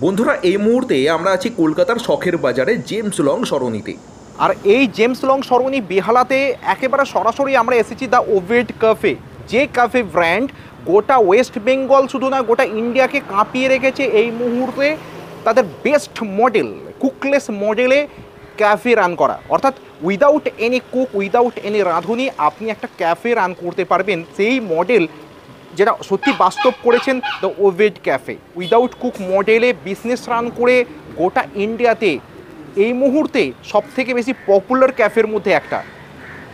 বন্ধুরা এই মুহূর্তে আমরা আছি কলকাতার শখের বাজারে জেমস লং সরণিতে। আর এই জেমস লং সরণি বেহালাতে একেবারে সরাসরি আমরা এসেছি দ্য ওভেড ক্যাফে, যে ক্যাফে ব্র্যান্ড গোটা ওয়েস্ট বেঙ্গল শুধু না গোটা ইন্ডিয়াকে কাঁপিয়ে রেখেছে এই মুহূর্তে তাদের বেস্ট মডেল কুকলেস মডেলে ক্যাফে রান করা, অর্থাৎ without any cook without any রাঁধুনি আপনি একটা ক্যাফে রান করতে পারবেন। সেই মডেল যেটা সত্যি বাস্তব করেছেন দ্য ওভেড ক্যাফে, উইদাউট কুক মডেলে বিজনেস রান করে গোটা ইন্ডিয়াতে এই মুহূর্তে সবথেকে বেশি পপুলার ক্যাফের মধ্যে একটা,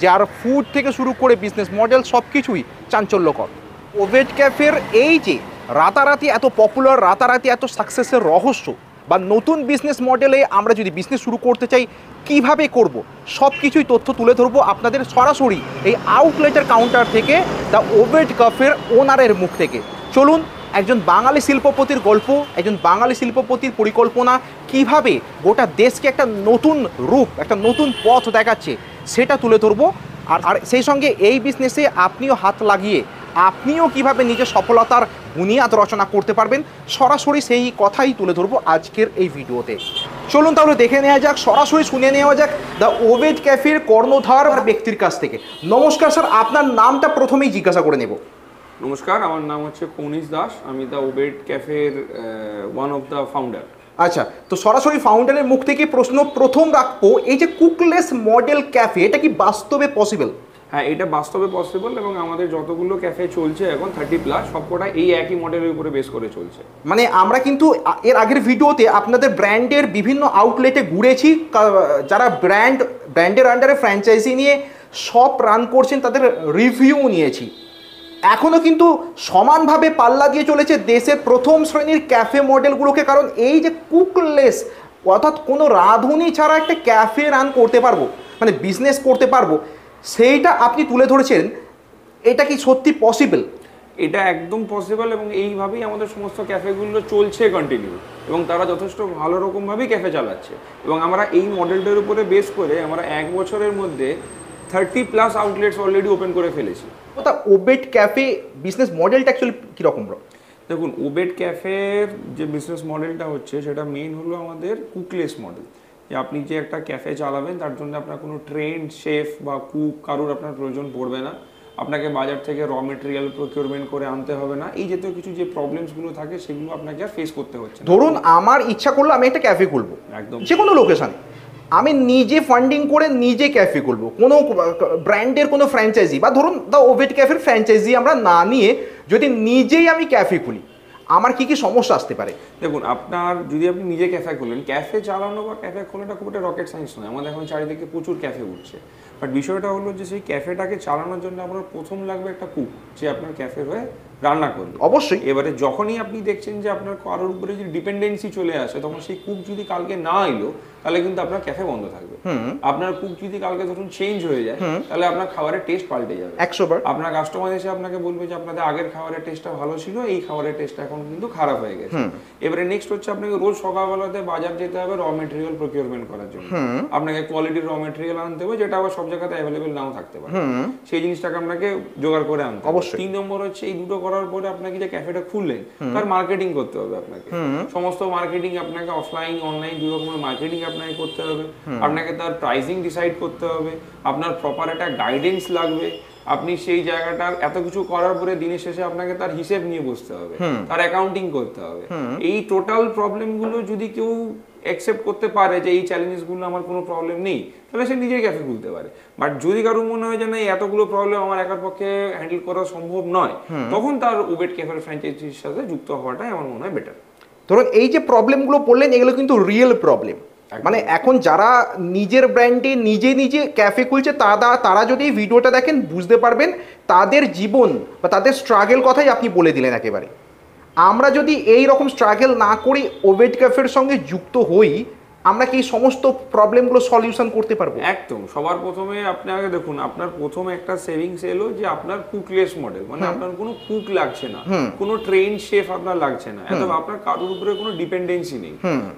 যার ফুড থেকে শুরু করে বিজনেস মডেল সব কিছুই চাঞ্চল্যকর। ওভেড ক্যাফের এই যে রাতারাতি এত পপুলার, রাতারাতি এত সাকসেসের রহস্য বা নতুন বিজনেস মডেলে আমরা যদি বিজনেস শুরু করতে চাই কিভাবে করব, সব কিছুই তথ্য তুলে ধরবো আপনাদের সরাসরি এই আউটলেটের কাউন্টার থেকে দ্য ওভেড ক্যাফের ওনারের মুখ থেকে। চলুন একজন বাঙালি শিল্পপতির গল্প, একজন বাঙালি শিল্পপতির পরিকল্পনা কিভাবে গোটা দেশকে একটা নতুন রূপ, একটা নতুন পথ দেখাচ্ছে সেটা তুলে ধরবো। আর সেই সঙ্গে এই বিজনেসে আপনিও হাত লাগিয়ে আপনিও কিভাবে নিজের সফলতার বুনিয়াদ রচনা করতে পারবেন, সরাসরি সেই কথাই তুলে ধরবো আজকের এই ভিডিওতে। চলুন তাহলে দেখে নেওয়া যাক, সরাসরি শুনে নেওয়া যাক দ্য ওভেড ক্যাফের কর্ণধার ব্যক্তির কাছ থেকে। নমস্কার স্যার, আপনার নামটা প্রথমেই জিজ্ঞাসা করে নেব। নমস্কার, আমার নাম হচ্ছে কৌনিশ দাস, আমি দ্য ওভেড ক্যাফের ওয়ান অফ দ্য ফাউন্ডার। আচ্ছা, তো সরাসরি ফাউন্ডারের মুখ থেকে প্রশ্ন প্রথম রাখবো, এই যে কুকলেস মডেল ক্যাফে এটা কি বাস্তবে পসিবল? হ্যাঁ, এটা বাস্তবে পসিবল এবং আমাদের যতগুলো ক্যাফে চলছে এখন 30+ সবকটা এই একই মডেলের উপরে বেস করে চলছে। মানে আমরা কিন্তু এর আগের ভিডিওতে আপনাদের ব্র্যান্ডের বিভিন্ন আউটলেটে ঘুরেছি, যারা ব্র্যান্ডের আন্ডারে ফ্র্যাঞ্চাইজি নিয়ে শপ রান করছেন তাদের রিভিউ নিয়েছি। এখনও কিন্তু সমানভাবে পাল্লা দিয়ে চলেছে দেশের প্রথম শ্রেণীর ক্যাফে মডেলগুলোকে, কারণ এই যে কুকলেস অর্থাৎ কোনো রাঁধুনি ছাড়া একটা ক্যাফে রান করতে পারবো, মানে বিজনেস করতে পারবো, সেইটা আপনি তুলে ধরেছেন। এটা কি সত্যি পসিবল? এটা একদম পসিবল এবং এইভাবেই আমাদের সমস্ত ক্যাফেগুলো চলছে কন্টিনিউ, এবং তারা যথেষ্ট ভালো রকমভাবেই ক্যাফে চালাচ্ছে। এবং আমরা এই মডেলটার উপরে বেস করে আমরা 1 বছরের মধ্যে 30+ আউটলেটস অলরেডি ওপেন করে ফেলেছি। ওটা ওভেড ক্যাফে বিজনেস মডেলটা অ্যাকচুয়ালি কীরকম ব্রো? দেখুন, ওভেড ক্যাফের যে বিজনেস মডেলটা হচ্ছে সেটা মেইন হলো আমাদের কুকলেস মডেল, যে আপনি যে একটা ক্যাফে চালাবেন তার জন্য আপনার কোনো ট্রেন্ড শেফ বা কুক কারোর আপনার প্রয়োজন পড়বে না, আপনাকে বাজার থেকে র মেটেরিয়াল প্রকিউরমেন্ট করে আনতে হবে না, এই জাতীয় কিছু যে প্রবলেমসগুলো থাকে সেগুলো আপনাকে আর ফেস করতে হচ্ছে না। ধরুন আমার ইচ্ছা করলো আমি একটা ক্যাফে খুলবো, একদম যে কোনো লোকেশানে আমি নিজে ফান্ডিং করে নিজে ক্যাফে খুলবো, কোনো ব্র্যান্ডের কোনো ফ্র্যাঞ্চাইজি বা ধরুন দ্য ওভেড ক্যাফের ফ্র্যাঞ্চাইজি আমরা না নিয়ে যদি নিজেই আমি ক্যাফে খুলি, আমার কি কি সমস্যা আসতে পারে? দেখুন, আপনার যদি আপনি নিজে ক্যাফে খোলেন, ক্যাফে চালানো বা ক্যাফে খোলাটা খুব একটা রকেট সায়েন্স নয়। আমাদের এখন চারিদিকে প্রচুর ক্যাফে উঠছে, বাট বিষয়টা হলো যে সেই ক্যাফেটাকে চালানোর জন্য আপনার প্রথম লাগবে একটা কুক, যে আপনার ক্যাফে হয়ে রান্না করবে। অবশ্যই। এবারে যখনই আপনি দেখছেন যে আপনার কারোর উপরে যদি ডিপেন্ডেন্সি চলে আসে, তখন সেই কুক যদি কালকে না এলো তাহলে কিন্তু আপনার ক্যাফে বন্ধ থাকবে। আপনার কুক যদি কালকে ধরুন চেঞ্জ হয়ে যায় তাহলে আপনার খাবারের টেস্ট পাল্টে যাবে 100বার। আপনার কাস্টমার এসে আপনাকে বলবে যে আপনাদের আগের খাবারের টেস্টটা ভালো ছিল, এই খাবারের টেস্টটা এখন কিন্তু খারাপ হয়ে গেছে। এবারে নেক্সট হচ্ছে আপনাকে রোজ সকালবেলাতে বাজার যেতে হবে র মেটেরিয়াল প্রকিউরমেন্ট করার জন্য, আপনাকে কোয়ালিটির র মেটেরিয়াল আনতে হবে, যেটা আবার সব জায়গাতে অ্যাভেলেবেল নাও থাকতে পারে, সেই জিনিসটাকে আপনাকে জোগাড় করে আনতে হবে। অবশ্যই। 3 নম্বর হচ্ছে এই দুটো করার পরে আপনাকে যে ক্যাফেটা খুললেন তার মার্কেটিং করতে হবে আপনাকে, সমস্ত মার্কেটিং আপনাকে অফলাইন অনলাইন দুই রকমের মার্কেটিং আপনাকে করতে হবে, আপনাকে তার প্রাইসিং ডিসাইড করতে হবে, আপনার প্রপার একটা গাইডেন্স লাগবে, আপনি সেই জায়গাটার এত কিছু করার পরে দিনের শেষে আপনাকে তার হিসেব নিয়ে বসতে হবে, তার অ্যাকাউন্টিং করতে হবে। এই টোটাল প্রবলেমগুলো যদি কেউ অ্যাকসেপ্ট করতে পারে যে এই চ্যালেঞ্জেসগুলো আমার কোনো প্রবলেম নেই, তাহলে সে নিজেই ক্যাফে খুলতে পারে। বাট যদি কারো মনে হয় যে না এতগুলো প্রবলেম আমার একার পক্ষে হ্যান্ডেল করা সম্ভব নয়, তখন তার ওভেড ক্যাফের ফ্র্যাঞ্চাইজির সাথে যুক্ত হওয়াটাই আমার মনে হয় বেটার। ধরুন এই যে প্রবলেমগুলো বললেন এগুলো কিন্তু রিয়েল প্রবলেম, মানে এখন যারা নিজের ব্র্যান্ডে নিজে নিজে ক্যাফে খুলছে তারা যদি এই ভিডিওটা দেখেন বুঝতে পারবেন তাদের জীবন বা তাদের স্ট্রাগল কথাই আপনি বলে দিলেন একেবারে। আমরা যদি এই রকম স্ট্রাগল না করি ওভেড ক্যাফের সঙ্গে যুক্ত হই, আমরা কি এই সমস্ত প্রবলেমগুলো সলিউশন করতে পারবো? একদম। সবার প্রথমে আপনি আগে দেখুন, আপনার প্রথমে একটা সেভিংস এলো যে আপনার কুকলেস মডেল, মানে আপনার কোনো কুক লাগছে না, কোনো ট্রেন শেফ আপনার লাগছে না, এত আপনার কারোর উপরে কোনো ডিপেন্ডেন্সি নেই।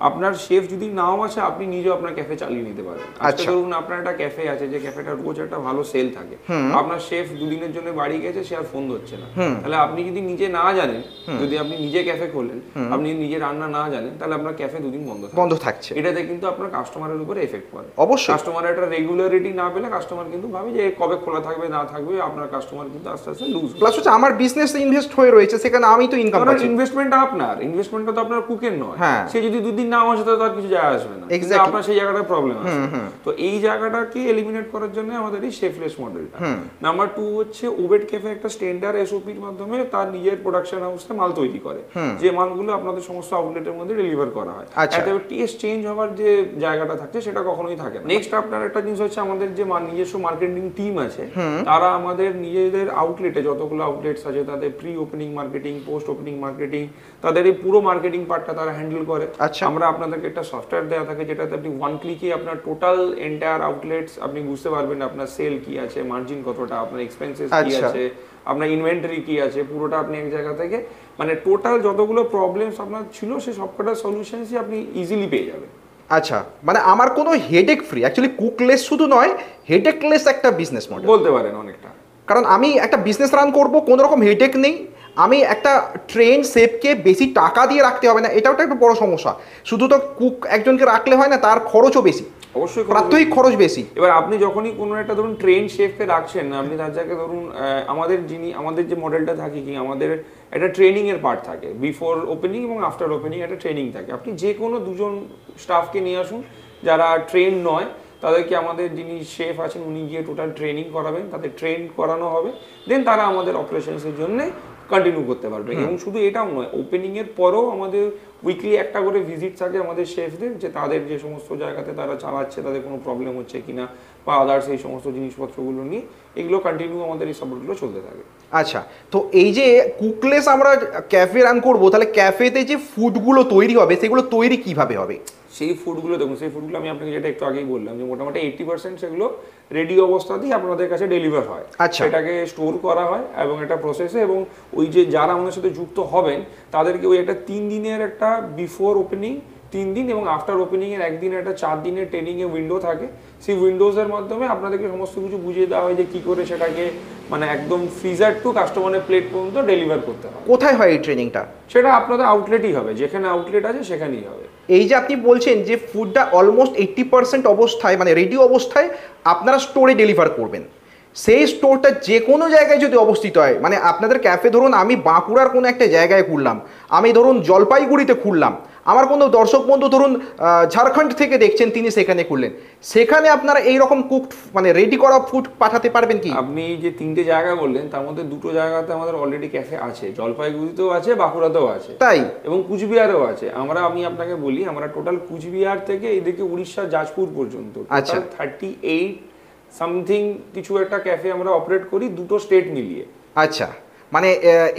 আপনার শেফ যদি নাও আছে, আপনি নিজেও আপনার ক্যাফে চালিয়ে নিতে পারেন। আজকে ধরুন আপনার একটা ক্যাফে আছে, যে ক্যাফেটা রোজ একটা ভালো সেল থাকে, আপনার শেফ দুদিনের জন্য বাড়ি গেছে, সে আর ফোন ধরছে না, তাহলে আপনি যদি নিজে না জানেন, যদি আপনি নিজে ক্যাফে খোলেন, আপনি নিজে রান্না না জানেন, তাহলে আপনার ক্যাফে দুদিন বন্ধ থাকছে। এটাতে কিন্তু আপনার কাস্টমারের উপরে এফেক্ট পড়ে। অবশ্যই কাস্টমারের একটা রেগুলারিটি না পেলে কাস্টমার কিন্তু ভাবে যে কবে খোলা থাকবে না থাকবে, আপনার কাস্টমার কিন্তু আস্তে আস্তে লুজ। প্লাস হচ্ছে আমার বিজনেস ইনভেস্ট হয়ে রয়েছে, সেখানে আমি তো ইনকাম পাচ্ছি। ইনভেস্টমেন্টটা তো আপনার কুকের নয়। সে যদি দুদিন না আসে তার কিছু যায় আসবে না, কিন্তু আপনার সেই জায়গাটা প্রবলেম আছে। তো এই জায়গাটাকে এলিমিনেট করার জন্য আমাদের এই শেফলেস মডেলটা। নাম্বার 2 হচ্ছে ওবেট ক্যাফে একটা স্ট্যান্ডার্ড এসওপির মাধ্যমে তার নিজের প্রোডাকশন হাউসে মাল তৈরি করে, যে মালগুলো আপনাদের সমস্ত আউটলেটের মধ্যে ডেলিভার করা হয়। এতে টেস্ট চেঞ্জ হওয়ার যে জায়গাটা থাকে সেটা কখনোই থাকে না। নেক্সট আপনার একটা জিনিস হচ্ছে, আমাদের যে নিজস্ব মার্কেটিং টিম আছে, তারা আমাদের নিজেদের আউটলেটে যতগুলো আউটলেটস আছে তাদের pre opening marketing, post opening marketing, তাদের এই পুরো মার্কেটিং পার্টটা তারা হ্যান্ডেল করে। আমরা আপনাদেরকে একটা সফটওয়্যার দেওয়া থাকে, যেটাতে আপনি ওয়ান ক্লিকে আপনার টোটাল এন্টায়ার আউটলেটস আপনি বুঝতে পারবেন, আপনার সেল কি আছে, মার্জিন কতটা, আপনার এক্সপেন্সেস কি আছে, আপনার ইনভেন্টরি কি আছে, পুরোটা আপনি এক জায়গা থেকে, মানে টোটাল যতগুলো প্রবলেমস আপনার ছিল সেই সবকটা সলিউশনসই আপনি ইজিলি পেয়ে যাবেন। আচ্ছা, মানে আমার কোনো হেডেক ফ্রি, অ্যাকচুয়ালি কুকলেস শুধু নয়, হেডেকলেস একটা বিজনেস মডেল বলতে পারেন অনেকটা। কারণ আমি একটা বিজনেস রান করব, কোনো রকম হেডেক নেই, আমি একটা ট্রেন শেফকে বেশি টাকা দিয়ে রাখতে হবে না, এটাও একটা বড় সমস্যা। শুধু তো কুক একজনকে রাখলে হয় না, তার খরচও বেশি, অবশ্যই প্রাত্যহিক খরচ বেশি। এবার আপনি যখনই কোনো একটা ধরুন ট্রেন শেফকে রাখছেন না, আপনি তার জায়গায় ধরুন আমাদের যে মডেলটা থাকে কি, আমাদের একটা ট্রেনিং এর পার্ট থাকে, বিফোর ওপেনিং এবং আফটার ওপেনিং একটা ট্রেনিং থাকে। আপনি যে কোনো দুজন স্টাফকে নিয়ে আসুন যারা ট্রেন নয়, তাদেরকে আমাদের যিনি শেফ আছেন উনি গিয়ে টোটাল ট্রেনিং করাবেন, তাদের ট্রেন করানো হবে, দেন তারা আমাদের অপারেশনসের জন্য কন্টিনিউ করতে পারবে। এবং শুধু এটাও নয়, ওপেনিং এর পরেও আমাদের উইকলি একটা করে ভিজিট থাকে আমাদের শেফদের, যে তাদের যে সমস্ত জায়গাতে তারা চালাচ্ছে তাদের কোনো প্রবলেম হচ্ছে কিনা বা আদার্স এই সমস্ত জিনিসপত্রগুলো নিয়ে এগুলো কন্টিনিউ আমাদের এই সাপোর্টগুলো চলতে থাকে। আচ্ছা, তো এই যে কুকলেস আমরা ক্যাফে রান করবো, তাহলে ক্যাফেতে যে ফুডগুলো তৈরি হবে সেগুলো তৈরি কিভাবে হবে? সেই ফুডগুলো দেখুন, সেই ফুডগুলো আমি আপনাকে যেটা একটু আগেই বললাম, যে মোটামুটি 80% সেগুলো রেডি অবস্থাতেই আপনাদের কাছে ডেলিভার হয়। সেটাকে স্টোর করা হয় এবং একটা প্রসেসে, এবং ওই যে যারা আমাদের সাথে যুক্ত হবেন তাদেরকে ওই একটা 3 দিনের একটা বিফোর ওপেনিং 3 দিন এবং আফটার ওপেনিং এর একদিনের একটা 4 দিনের ট্রেনিং এর উইন্ডো থাকে। সেই উইন্ডোজের মাধ্যমে আপনাদেরকে সমস্ত কিছু বুঝিয়ে দেওয়া হয় যে কি করে সেটাকে মানে একদম ফ্রিজার টু কাস্টমারের প্লেট পর্যন্ত ডেলিভার করতে হয়। কোথায় হয় এই ট্রেনিংটা? সেটা আপনাদের আউটলেটই হবে, যেখানে আউটলেট আছে সেখানেই হবে। এই যে আপনি বলছেন যে ফুডটা অলমোস্ট 80% অবস্থায়, মানে রেডি অবস্থায় আপনারা স্টোরে ডেলিভার করবেন, সেই স্টোরটা যে কোনো জায়গায় যদি অবস্থিত হয়, মানে আপনাদের ক্যাফে ধরুন আমি বাঁকুড়ার কোনো একটা জায়গায় খুললাম, আমি ধরুন জলপাইগুড়িতে খুললাম, আমার কোনো দর্শক বন্ধু ধরুন ঝাড়খণ্ড থেকে দেখছেন, তিনি সেখানে খুললেন, সেখানে আপনারা এইরকম কুকড মানে রেডি করা ফুড পাঠাতে পারবেন কি? আপনি যে 3টে জায়গা বললেন তার মধ্যে 2টো জায়গাতে আমাদের অলরেডি ক্যাফে আছে, জলপাইগুড়িতেও আছে, বাঁকুড়াতেও আছে, তাই এবং কুচবিহারেও আছে। আমি আপনাকে বলি, আমরা টোটাল কুচবিহার থেকে এদিকে উড়িষ্যার জাজপুর পর্যন্ত 38 সামথিং কিছু একটা ক্যাফে আমরা অপারেট করি, 2টো স্টেট মিলিয়ে। আচ্ছা, মানে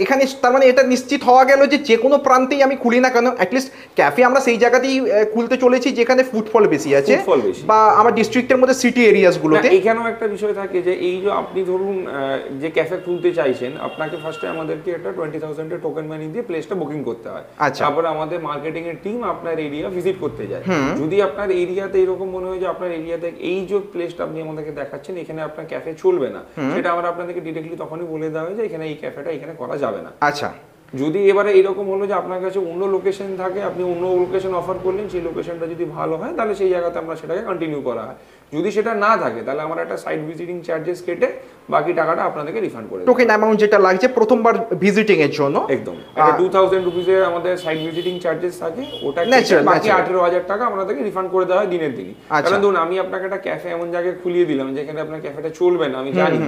এখানে তার মানে এটা নিশ্চিত হওয়া গেল যে কোনো প্রান্তেই আমি খুলি না কেন, অ্যাটলিস্ট ক্যাফে আমরা সেই জায়গাতেই খুলতে চলেছি যেখানে ফুটফল বেশি আছে, বা আমার ডিস্ট্রিক্টের মধ্যে সিটি এরিয়াসগুলোতে। এখানেও একটা বিষয় থাকে যে এই যে আপনি ধরুন যে ক্যাফে খুলতে চাইছেন, আপনাকে ফার্স্টে আমাদেরকে একটা 20,000 এর টোকেন মানি দিয়ে প্লেসটা বুকিং করতে হয়। তারপরে আমাদের মার্কেটিং এর টিম আপনার এরিয়া ভিজিট করতে যায়। যদি আপনার এরিয়াতে এরকম মনে হয় যে আপনার এরিয়াতে এই যে প্লেসটা আপনি আমাদেরকে দেখাচ্ছেন এখানে আপনার ক্যাফে চলবে না, সেটা আমরা আপনাদেরকে ডিরেক্টলি তখনই বলে দেওয়া হয় যে এখানে এই ক্যাফেটা এখানে করা যাবে না। আচ্ছা, যদি এবারে এরকম হলো যে আপনার কাছে অন্য লোকেশন থাকে, আপনি অন্য লোকেশন অফার করলেন, সেই লোকেশনটা যদি ভালো হয় তাহলে সেই জায়গাতে আমরা সেটাকে কন্টিনিউ করা হয়। যদি সেটা না থাকে তাহলে আমরা একটা সাইট ভিজিটিং চার্জেস কেটে বাকি টাকাটা আপনাদেরকে রিফান্ড করে দেব। টোকেন অ্যামাউন্ট যেটা লাগছে প্রথমবার ভিজিটিং এর জন্য, একদম এটা 2000 রুপিসের আমাদের সাইট ভিজিটিং চার্জেস থাকে, ওটা বাকি 18,000 টাকা আপনাদেরকে রিফান্ড করে দেওয়া হয় দিনের দিনই। কারণ ধরুন আমি আপনাকে একটা ক্যাফে এমন জায়গায় খুলিয়ে দিলাম যেখানে আপনার ক্যাফেটা চলবে না, আমি জানি,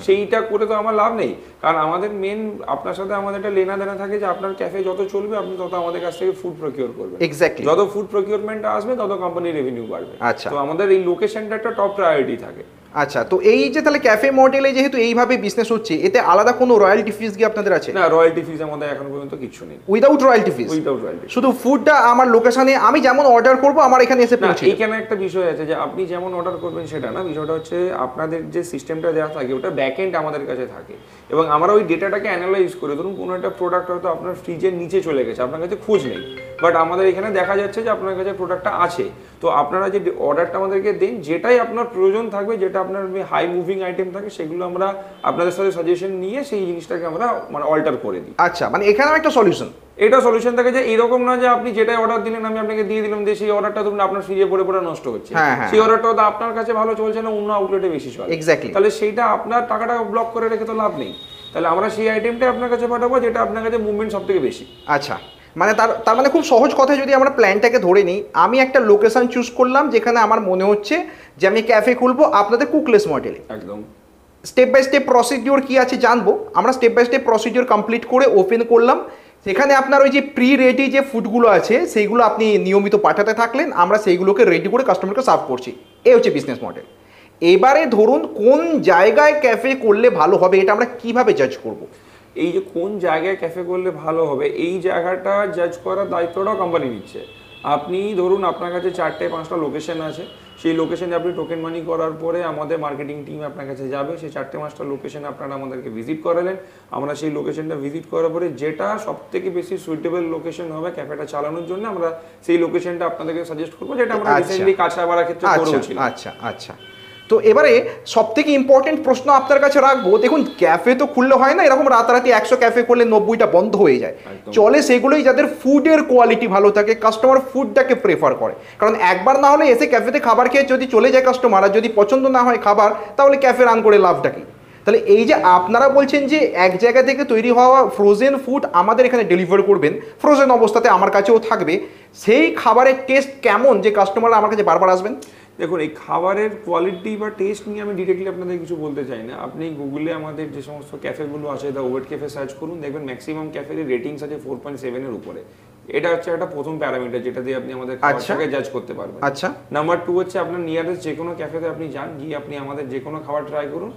সেইটা করে তো আমার লাভ নেই। কারণ আমাদের মেন আপনার সাথে আমাদের একটা লেনা দেনা থাকে যে আপনার ক্যাফে যত চলবে আপনি তত আমাদের কাছ থেকে ফুড প্রকিউর করবেন। এক্স্যাক্টলি, যত ফুড প্রকিউরমেন্ট আসবে তত কোম্পানির রেভিনিউ বাড়বে। আচ্ছা, তো আমাদের এই লোকেশনটা একটা টপ প্রায়োরিটি থাকে। আচ্ছা, তো এই যে তাহলে ক্যাফে মডেলে যেহেতু এইভাবে বিজনেস হচ্ছে, এতে আলাদা কোনো রয়্যালটি ফিস কি আপনাদের আছে? না, রয়্যালটি ফিস আমাদের এখন পর্যন্ত কিছু নেই। Without royalty fees? Without royalty. শুধু ফুডটা আমার লোকেশনে আমি যেমন অর্ডার করব আমার এখানে এসে না, পৌঁছে এইখানে একটা বিষয় আছে যে আপনি যেমন অর্ডার করবেন সেটা না, বিষয়টা হচ্ছে আপনাদের যে সিস্টেমটা দেওয়া থাকে ওটা ব্যাক এন্ড আমাদের কাছে থাকে এবং আমরা ওই ডেটাটাকে অ্যানালাইজ করে, ধরুন কোনো একটা প্রোডাক্ট হয়তো আপনার ফ্রিজের নিচে চলে গেছে, আপনার কাছে খোঁজ নেই, বাট আমাদের এখানে দেখা যাচ্ছে যে আপনার কাছে প্রোডাক্টটা আছে। তো আপনারা যে অর্ডারটা আমাদেরকে দেন, যেটাই আপনার প্রয়োজন থাকবে, যেটা আপনার হাই মুভিং আইটেম থাকে, সেগুলো আমরা আপনাদের সাথে সাজেশন নিয়ে সেই জিনিসটাকে আমরা মানে অল্টার করে দিই। আচ্ছা, মানে এখানেও একটা সলিউশন। এটা সলিউশন থাকে যে এরকম না যে আপনি যেটাই অর্ডার দিলেন আমি আপনাকে দিয়ে দিলাম, যে সেই অর্ডারটা ধরুন আপনার ফ্রিজে পড়ে পড়ে নষ্ট হচ্ছে, সেই অর্ডারটা তো আপনার কাছে ভালো চলছে না, অন্য আউটলেটে বেশি চলে, এক্স্যাক্টলি, তাহলে সেইটা আপনার টাকাটা ব্লক করে রেখে তো লাভ নেই। তাহলে আমরা সেই আইটেমটাই আপনার কাছে পাঠাবো যেটা আপনার কাছে মুভমেন্ট সব থেকে বেশি। আচ্ছা, মানে তার মানে খুব সহজ কথায় যদি আমরা প্ল্যানটাকে ধরে নিই, আমি একটা লোকেশন চুজ করলাম যেখানে আমার মনে হচ্ছে যে আমি ক্যাফে খুলবো আপনাদের কুকলেস মডেলে। একদম স্টেপ বাই স্টেপ প্রসিডিওর কি আছে জানবো, আমরা step by step procedure complete করে ওপেন করলাম। সেখানে আপনার ওই যে প্রি রেডি যে ফুডগুলো আছে সেইগুলো আপনি নিয়মিত পাঠাতে থাকলেন, আমরা সেইগুলোকে রেডি করে কাস্টমারকে সার্ভ করছি। এই হচ্ছে বিজনেস মডেল। এবারে ধরুন কোন জায়গায় ক্যাফে করলে ভালো হবে এটা আমরা কিভাবে জাজ করব? এই যে কোন জায়গায় ক্যাফে করলে ভালো হবে, এই জায়গাটা জাজ করার দায়িত্বটাও কোম্পানি নিচ্ছে। আপনি ধরুন আপনার কাছে 4-5টা লোকেশন আছে, সেই লোকেশনে আপনি টোকেন মানি করার পরে আমাদের মার্কেটিং টিম আপনার কাছে যাবে, সেই 4-5টা লোকেশনে আপনারা আমাদেরকে ভিজিট করালেন, আমরা সেই লোকেশনটা ভিজিট করার পরে যেটা সব থেকে বেশি সুইটেবল লোকেশন হবে ক্যাফেটা চালানোর জন্য, আমরা সেই লোকেশনটা আপনাদেরকে সাজেস্ট করবো, যেটা আমরা রিসেন্টলি কাছাড়ার ক্ষেত্রে করেছিলাম। আচ্ছা আচ্ছা, তো এবারে সব থেকে ইম্পর্টেন্ট প্রশ্ন আপনার কাছে রাখবো, দেখুন ক্যাফে তো খুললে হয় না, এরকম রাতারাতি 100 ক্যাফে করলে 90টা বন্ধ হয়ে যায়। চলে সেগুলোই যাদের ফুডের কোয়ালিটি ভালো থাকে, কাস্টমার ফুডটাকে প্রেফার করে, কারণ একবার না হলে এসে ক্যাফেতে খাবার খেয়ে যদি চলে যায় কাস্টমার, আর যদি পছন্দ না হয় খাবার, তাহলে ক্যাফে রান করে লাভটা কি? তাহলে এই যে আপনারা বলছেন যে এক জায়গা থেকে তৈরি হওয়া ফ্রোজেন ফুড আমাদের এখানে ডেলিভার করবেন, ফ্রোজেন অবস্থাতে আমার কাছেও থাকবে, সেই খাবারের টেস্ট কেমন যে কাস্টমাররা আমার কাছে বারবার আসবেন? দেখুন, এই খাবারের কোয়ালিটি বা টেস্ট নিয়ে আমি ডিরেক্টলি আপনাদের কিছু বলতে চাই না। আপনি গুগলে আমাদের যে সমস্ত ক্যাফেগুলো আছে, দ্য ওয়েট ক্যাফে সার্চ করুন, দেখবেন ম্যাক্সিমাম ক্যাফের রেটিংস আছে 4.7 এর উপরে। এটা হচ্ছে একটা প্রথম প্যারামিটার যেটা দিয়ে আপনি আমাদের খাবারটাকে জাজ করতে পারবেন। আচ্ছা, নাম্বার 2 হচ্ছে আপনার নিয়ারেস্ট যে কোনো ক্যাফেতে আপনি যান, গিয়ে আপনি আমাদের যে কোনো খাবার ট্রাই করুন,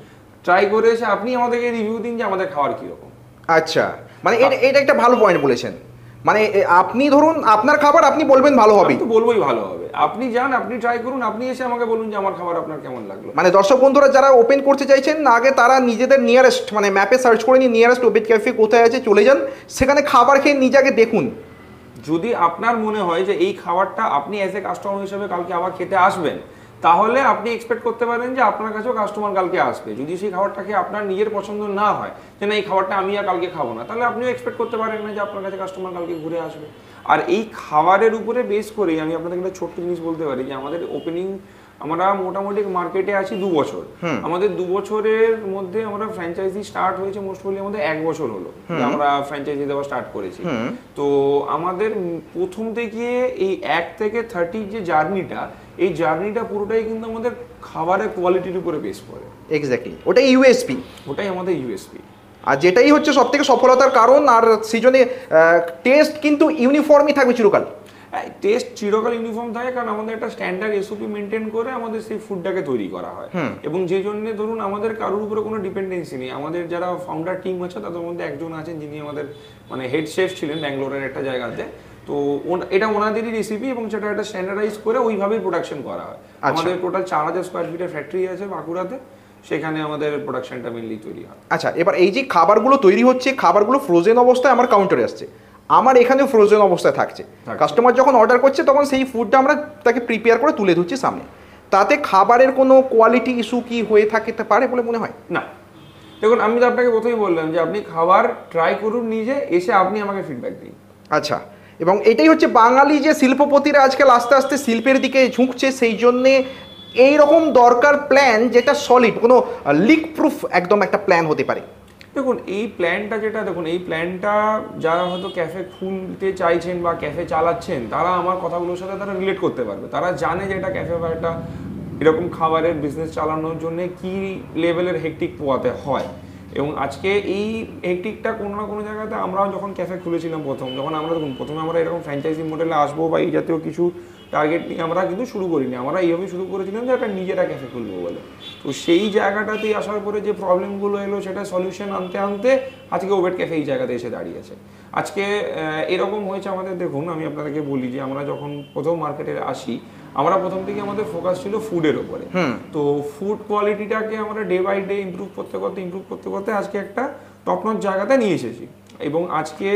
ট্রাই করে এসে আপনি আমাদেরকে রিভিউ দিন যে আমাদের খাবার কীরকম। আচ্ছা, মানে এটা একটা ভালো পয়েন্ট বলেছেন। মানে আপনি ধরুন আপনার খাবার আপনি বলবেন ভালো হবে, তো বলবোই ভালো হবে, আপনি যান, আপনি ট্রাই করুন, আপনি এসে আমাকে বলুন যে আমার খাবার আপনার কেমন লাগলো। মানে দর্শক বন্ধুরা যারা ওপেন করতে চাইছেন, আগে তারা নিজেদের নিয়ারেস্ট মানে ম্যাপে সার্চ করে নিন নিয়ারেস্ট ওবেট ক্যাফে কোথায় আছে, চলে যান সেখানে খাবার খেয়ে নিজেকে দেখুন। যদি আপনার মনে হয় যে এই খাবারটা আপনি অ্যাজ এ কাস্টমার হিসেবে কালকে আবার খেতে আসবেন, তাহলে আপনি এক্সপেক্ট করতে পারেন যে আপনার কাছেও কাস্টমার কালকে আসবে। যদি সেই খাবারটাকে আপনার নিজের পছন্দ না হয়, যে না এই খাবারটা আমি আর কালকে খাবো না, তাহলে আপনিও এক্সপেক্ট করতে পারেন না যে আপনার কাছে কাস্টমার কালকে ঘুরে আসবে। আর এই খাবারের উপরে বেস করেই আমি আপনাদের একটা ছোট্ট জিনিস বলতে পারি যে আমাদের ওপেনিং, আমরা মোটামুটি মার্কেটে আছি 2 বছর। আমাদের 2 বছরের মধ্যে আমরা ফ্র্যাঞ্চাইজি স্টার্ট হয়েছে মোস্ট প্রবলি আমাদের 1 বছর হলো আমরা ফ্র্যাঞ্চাইজি দেওয়া স্টার্ট করেছি। তো আমাদের প্রথম থেকে এই 1 থেকে 30 যে জার্নিটা, এই জার্নিটা পুরোটাই কিন্তু আমাদের খাবারের কোয়ালিটির উপরে বেস করে। এক্স্যাক্টলি, ওটাই ইউএসপি, ওটাই আমাদের ইউএসপি, আর যেটাই হচ্ছে সব থেকে সফলতার কারণ। আর সেজন্য টেস্ট কিন্তু ইউনিফর্মই থাকবে চিরকাল। টেস্ট চিরকাল ইউনিফর্ম থাকে, কারণ আমাদের একটা স্ট্যান্ডার্ড এসওপি মেনটেন করে আমাদের সেই ফুডটাকে তৈরি করা হয়। এবং যে জন্য ধরুন আমাদের কারোর উপরে কোনো ডিপেন্ডেন্সি নেই। আমাদের যারা ফাউন্ডার টিম আছে তাদের মধ্যে একজন আছেন যিনি আমাদের মানে হেড শেফ ছিলেন ব্যাঙ্গালোরের একটা জায়গাতে। তো এটা ওনাদেরই রেসিপি এবং সেটা একটা স্ট্যান্ডার্ডাইজ করে ওইভাবেই প্রোডাকশন করা হয়। আমাদের টোটাল 4000 স্কোয়ার ফিটের ফ্যাক্টরি আছে বাঁকুড়াতে, সেখানে আমাদের প্রোডাকশনটা মেনলি তৈরি হয়। আচ্ছা, এবার এই যে খাবারগুলো তৈরি হচ্ছে, খাবারগুলো ফ্রোজেন অবস্থায় আমার কাউন্টারে আসছে, আমার এখানেও ফ্রোজেন অবস্থায় থাকছে। কাস্টমার যখন অর্ডার করছে তখন সেই ফুডটা আমরা তাকে প্রিপেয়ার করে তুলে ধরছি সামনে। তাতে খাবারের কোনো কোয়ালিটি ইস্যু কি হয়ে থাকতে পারে বলে মনে হয় না? দেখুন, আমি তো আপনাকে প্রথমেই বললাম যে আপনি খাবার ট্রাই করুন নিজে, এসে আপনি আমাকে ফিডব্যাক দিন। আচ্ছা, এবং এটাই হচ্ছে বাঙালি যে শিল্পপতিরা আজকাল আস্তে আস্তে শিল্পের দিকে ঝুঁকছে, সেই জন্যে এইরকম দরকার প্ল্যান যেটা সলিড, কোনো লিক প্রুফ একদম একটা প্ল্যান হতে পারে। দেখুন, এই প্ল্যানটা যেটা, দেখুন এই প্ল্যানটা যারা হয়তো ক্যাফে খুলতে চাইছেন বা ক্যাফে চালাচ্ছেন, তারা আমার কথাগুলোর সাথে তারা রিলেট করতে পারবে। তারা জানে যে এটা ক্যাফে বা একটা এরকম খাবারের বিজনেস চালানোর জন্য কি লেভেলের হেক্টিক পোয়াতে হয়। এবং আজকে এই হেকটিকটা কোনো না কোনো জায়গাতে আমরাও যখন ক্যাফে খুলেছিলাম যখন আমরা প্রথমে আমরা এরকম ফ্র্যাঞ্চাইজি মডেলে আসবো বা এই জাতীয় কিছু টার্গেট নিয়ে আমরা কিন্তু শুরু করিনি, আমরা এইভাবে শুরু করেছিলাম যে একটা নিজেরা ক্যাফে খুলবো বলে। তো সেই জায়গাটাতেই আসার পরে যে প্রবলেমগুলো এলো সেটা সলিউশন আনতে আনতে আজকে ওভেট ক্যাফে এই জায়গাতে এসে দাঁড়িয়েছে। আজকে এরকম হয়েছে আমাদের, দেখুন আমি আপনাদেরকে বলি যে আমরা যখন প্রথম মার্কেটে আসি আমরা প্রথম থেকে আমাদের ফোকাস ছিল ফুডের ওপরে। তো ফুড কোয়ালিটিটাকে আমরা ডে বাই ডে ইমপ্রুভ করতে করতে আজকে একটা টপনচ জায়গাতে নিয়ে এসেছি। এবং আজকে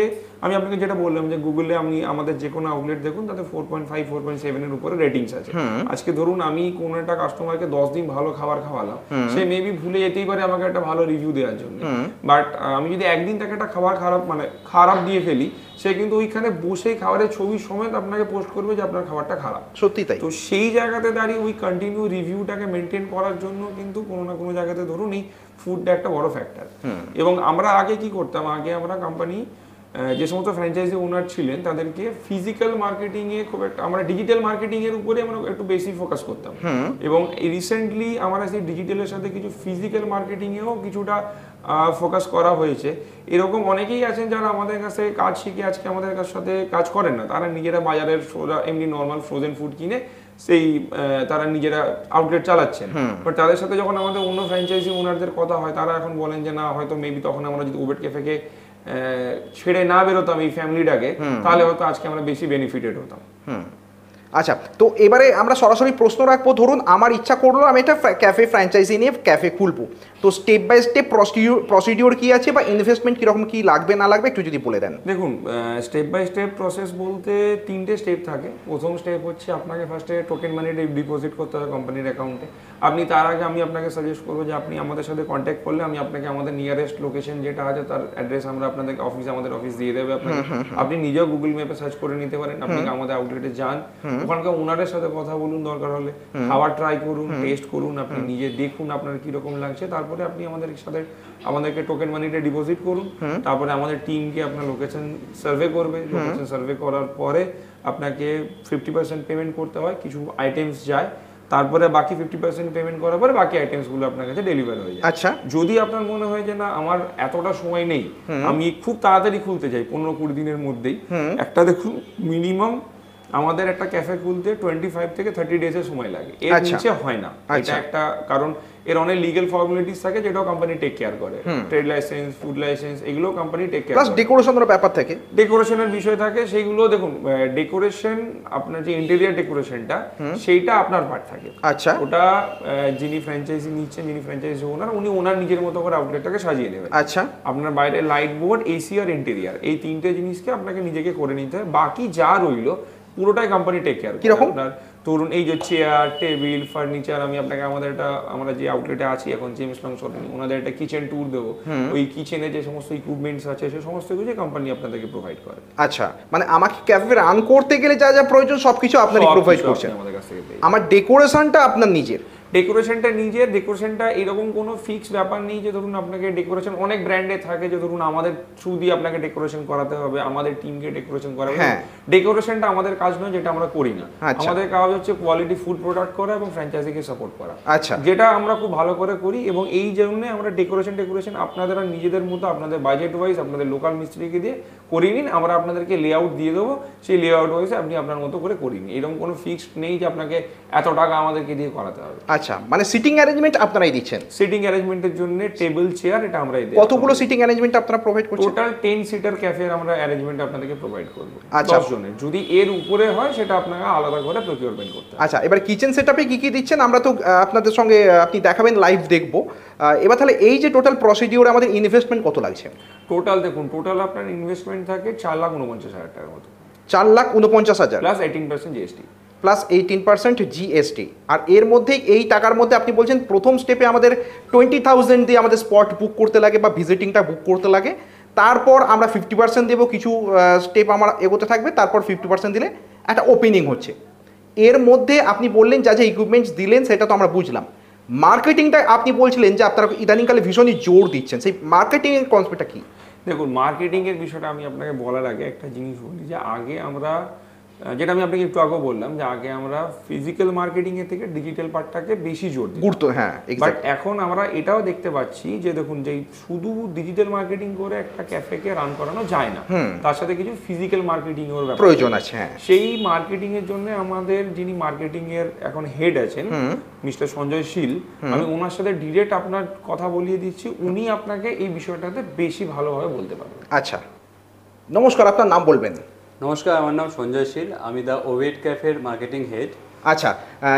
আমি আপনাকে যেটা বললাম যে গুগলে আপনি আমাদের যে কোনো আউটলেট দেখুন তাতে 4.5 4.7 এর উপরে রেটিংস আছে। আজকে ধরুন আমি কোনো একটা কাস্টমারকে 10 দিন ভালো খাবার খাওয়ালাম, সে মেবি ভুলে যেতেই পারে আমাকে একটা ভালো রিভিউ দেওয়ার জন্য, বাট আমি যদি একদিন তাকে একটা খাবার খারাপ দিয়ে ফেলি, সে কিন্তু ওইখানে বসেই খাবারের ছবি সমেত আপনাকে পোস্ট করবে যে আপনার খাবারটা খারাপ। সত্যি তাই। তো সেই জায়গাতে দাঁড়িয়ে ওই কন্টিনিউ রিভিউটাকে মেনটেন করার জন্য কিন্তু কোনো না কোনো জায়গাতে ধরুন এই ফুডটা একটা বড় ফ্যাক্টর। এবং আমরা আগে কি করতাম, আগে আমরা কোম্পানি যে সমস্ত ফ্র্যাঞ্চাইজি ওনার ছিলেন তাদেরকে ফিজিক্যাল মার্কেটিং এ খুব একটা, আমরা ডিজিটাল মার্কেটিং এর উপরে আমরা একটু বেশি ফোকাস করতাম। এবং রিসেন্টলি আমরা সেই ডিজিটালের সাথে কিছু ফিজিক্যাল মার্কেটিং এও কিছুটা ফোকাস করা হয়েছে। এরকম অনেকেই আছেন যারা আমাদের কাছে কাজ শিখে আজকে আমাদের সাথে কাজ করেন না, তারা নিজেরা বাজারের এমনি নর্মাল ফ্রোজেন ফুড কিনে সেই তারা নিজেরা আউটলেট চালাচ্ছেন। বাট তাদের সাথে যখন আমাদের অন্য ফ্র্যাঞ্চাইজি ওনারদের কথা হয়, তারা এখন বলেন যে না, হয়তো মেবি তখন আমরা যদি ওভেট ক্যাফেকে ছেড়ে না বেরোতাম এই ফ্যামিলিটাকে, তাহলে হয়তো আজকে আমরা বেশি বেনিফিটেড হতাম। আচ্ছা, তো এবারে আমরা সরাসরি প্রশ্ন রাখবো। ধরুন আমার ইচ্ছা করলো আমি একটা ক্যাফে ফ্র্যাঞ্চাইজি নিয়ে ক্যাফে খুলবো, তো স্টেপ বাই স্টেপ প্রসিডিওর কি আছে বা ইনভেস্টমেন্ট কিরকম কি লাগবে না লাগবে একটু যদি বলে দেন। দেখুন, স্টেপ বাই স্টেপ প্রসেস বলতে 3টে স্টেপ থাকে। প্রথম স্টেপ হচ্ছে আপনাকে ফার্স্টে টোকেন মানি ডিপোজিট করতে হবে কোম্পানির অ্যাকাউন্টে। আপনি তার আগে আমি আপনাকে সাজেস্ট করবো যে আপনি আমাদের সাথে কন্ট্যাক্ট করলে আমি আপনাকে আমাদের নিয়ারেস্ট লোকেশন যেটা আছে তার অ্যাড্রেস আমরা আপনাদেরকে আমাদের অফিস দিয়ে দেবে আপনাকে। আপনি নিজেও গুগল ম্যাপে সার্চ করে নিতে পারেন, আপনি আমাদের আউটলেটে যান, ওখানকার ওনারের সাথে কথা বলুন, দরকার হলে খাবার ট্রাই করুন, টেস্ট করুন, আপনি নিজে দেখুন আপনার কিরকম লাগছে, তারপরে আপনি আমাদেরকে টোকেন মানিটা ডিপোজিট করুন। তারপরে আমাদের টিমকে আপনার লোকেশন সার্ভে করবে, লোকেশন সার্ভে করার পরে আপনাকে 50% পেমেন্ট করতে হয়, কিছু আইটেমস যায়, তারপরে বাকি 50% পেমেন্ট করার পরে বাকি আইটেমস গুলো আপনার কাছে ডেলিভার হয়ে যায়। আচ্ছা, যদি আপনার মনে হয় যে না আমার এতটা সময় নেই, আমি খুব তাড়াতাড়ি খুলতে চাই 15-20 দিনের মধ্যেই, একটা দেখুন মিনিমাম আমাদের একটা ক্যাফে খুলতে 25 থেকে 30 ডেজের সময় লাগে, এর নিচে হয় না। এটা একটা কারণ এর অনেক লিগ্যাল ফর্মালিটিস থাকে যেটাও কোম্পানি টেক কেয়ার করে, ট্রেড লাইসেন্স, ফুড লাইসেন্স, এগুলো কোম্পানি টেক কেয়ার করে। প্লাস ডেকোরেশনের ব্যাপার থাকে, ডেকোরেশনের বিষয় থাকে, সেইগুলো দেখুন ডেকোরেশন আপনার যে ইন্টেরিয়র ডেকোরেশনটা সেইটা আপনার পার্ট থাকে। আচ্ছা, ওটা যিনি ফ্র্যাঞ্চাইজি নিচ্ছেন, যিনি ফ্র্যাঞ্চাইজি ওনার, উনি ওনার নিজের মতো করে আউটলেটটাকে সাজিয়ে নেবেন। আচ্ছা, আপনার বাইরে লাইট বোর্ড, এসি আর ইন্টেরিয়র, এই 3টে জিনিসকে আপনাকে নিজেকে করে নিতে হয়। বাকি যা রইলো পুরোটাই কোম্পানি টেক কেয়ার করে। কিরকম? আপনার ধরুন এই যে চেয়ার, টেবিল, ফার্নিচার, আমি আপনাকে আমরা যে আউটলেটে আছি এখন জেমস লং সরণি, ওনাদের একটা কিচেন ট্যুর দেবো, ওই কিচেনে যে সমস্ত ইকুইপমেন্টস আছে সে সমস্ত কিছু কোম্পানি আপনাদেরকে প্রোভাইড করে। আচ্ছা, মানে আমাকে ক্যাফে রান করতে গেলে যা যা প্রয়োজন সবকিছু আপনারই প্রোভাইড করছেন আমাদের কাছ থেকে। আমার ডেকোরেশনটা আপনার নিজের? ডেকোরেশনটা এরকম কোনো ফিক্সড ব্যাপার নেই যে ধরুন আপনাকে ডেকোরেশন, অনেক ব্র্যান্ডে থাকে যে ধরুন আমাদের থ্রু দিয়ে আপনাকে ডেকোরেশন করাতে হবে, আমাদের টিমকে ডেকোরেশন করাতে হবে। ডেকোরেশনটা আমাদের কাজ নয়, যেটা আমরা করি না। আমাদের কাজ হচ্ছে কোয়ালিটি ফুড প্রোডাক্ট করা এবং ফ্র্যাঞ্চাইজিকে সাপোর্ট করা। আচ্ছা, যেটা আমরা খুব ভালো করে করি এবং এই জন্য আমরা ডেকোরেশন আপনাদের নিজেদের মতো আপনাদের বাজেট ওয়াইজ আপনাদের লোকাল মিস্ত্রিকে দিয়ে করিয়ে নিন, আমরা আপনাদেরকে লেআউট দিয়ে দেবো, সেই লেআউট ওয়াইজে আপনি আপনার মতো করে করিয়ে নিন। এরকম কোনো ফিক্সড নেই যে আপনাকে এত টাকা আমাদেরকে দিয়ে করাতে হবে। আচ্ছা, মানে সিটিং অ্যারেঞ্জমেন্ট আপনারাই দিচ্ছেন? সিটিং অ্যারেঞ্জমেন্টের জন্য টেবিল, চেয়ার, এটা আমরাই দিই। কতগুলো সিটিং অ্যারেঞ্জমেন্ট আপনারা প্রোভাইড করছেন? টোটাল 10 সিটার ক্যাফের আমরা অ্যারেঞ্জমেন্ট আপনাদেরকে প্রোভাইড করব 10 জনের। যদি এর উপরে হয় সেটা আপনাকে আলাদা করে প্রকিউরমেন্ট করতে হবে। আচ্ছা, এবার কিচেন সেটআপে কি কি দিচ্ছেন আমরা তো আপনাদের সঙ্গে আপনি দেখাবেন, লাইভ দেখব। এবার তাহলে এই যে টোটাল প্রসিডিওর আমাদের ইনভেস্টমেন্ট কত লাগছে? টোটাল দেখুন, টোটাল আপনার ইনভেস্টমেন্ট থাকে 4,49,000 টাকার মতো। 4,49,000 প্লাস 18% জিএসটি। Plus 18% GST. আর এর মধ্যে এই টাকার মধ্যে আপনি বলছেন প্রথম স্টেপে আমাদের 20,000 দিয়ে আমাদের স্পট বুক করতে লাগে বা ভিজিটিংটা বুক করতে লাগে, তারপর আমরা 50% দেবো, কিছু স্টেপ আমার এগোতে থাকবে, তারপর 50% দিলে একটা ওপেনিং হচ্ছে। এর মধ্যে আপনি বললেন যা যা ইকুইপমেন্টস দিলেন সেটা তো আমরা বুঝলাম। মার্কেটিংটা আপনি বলছিলেন যে আপনারা ইদানিংকালে ভীষণই জোর দিচ্ছেন, সেই মার্কেটিংয়ের কনসেপ্টটা কি? দেখুন, মার্কেটিংয়ের বিষয়টা আমি আপনাকে বলার আগে একটা জিনিস বলি যে আগে আমরা যেটা আমি আপনাকে একটু আগেও বললাম যে আগে আমরা ফিজিক্যাল মার্কেটিং এর থেকে ডিজিটাল পার্টটাকে বেশি জোর দিই, গুরুত্ব, হ্যাঁ বাট এক্স্যাক্টলি। এখন আমরা এটাও দেখতে পাচ্ছি যে দেখুন যে শুধু ডিজিটাল মার্কেটিং করে একটা ক্যাফেকে রান করানো যায় না, তার সাথে কিছু ফিজিক্যাল মার্কেটিং এর ব্যাপার প্রয়োজন আছে, হ্যাঁ। সেই মার্কেটিং এর জন্য আমাদের যিনি মার্কেটিং এর এখন হেড আছেন মিস্টার সঞ্জয় শীল, আমি ওনার সাথে ডিরেক্ট আপনার কথা বলিয়ে দিচ্ছি, উনি আপনাকে এই বিষয়টাতে বেশি ভালোভাবে বলতে পারবেন। আচ্ছা, নমস্কার, আপনার নাম বলবেন? নমস্কার, আমার নাম সঞ্জয় শীল, আমি দ্য ওভেট ক্যাফের মার্কেটিং হেড। আচ্ছা,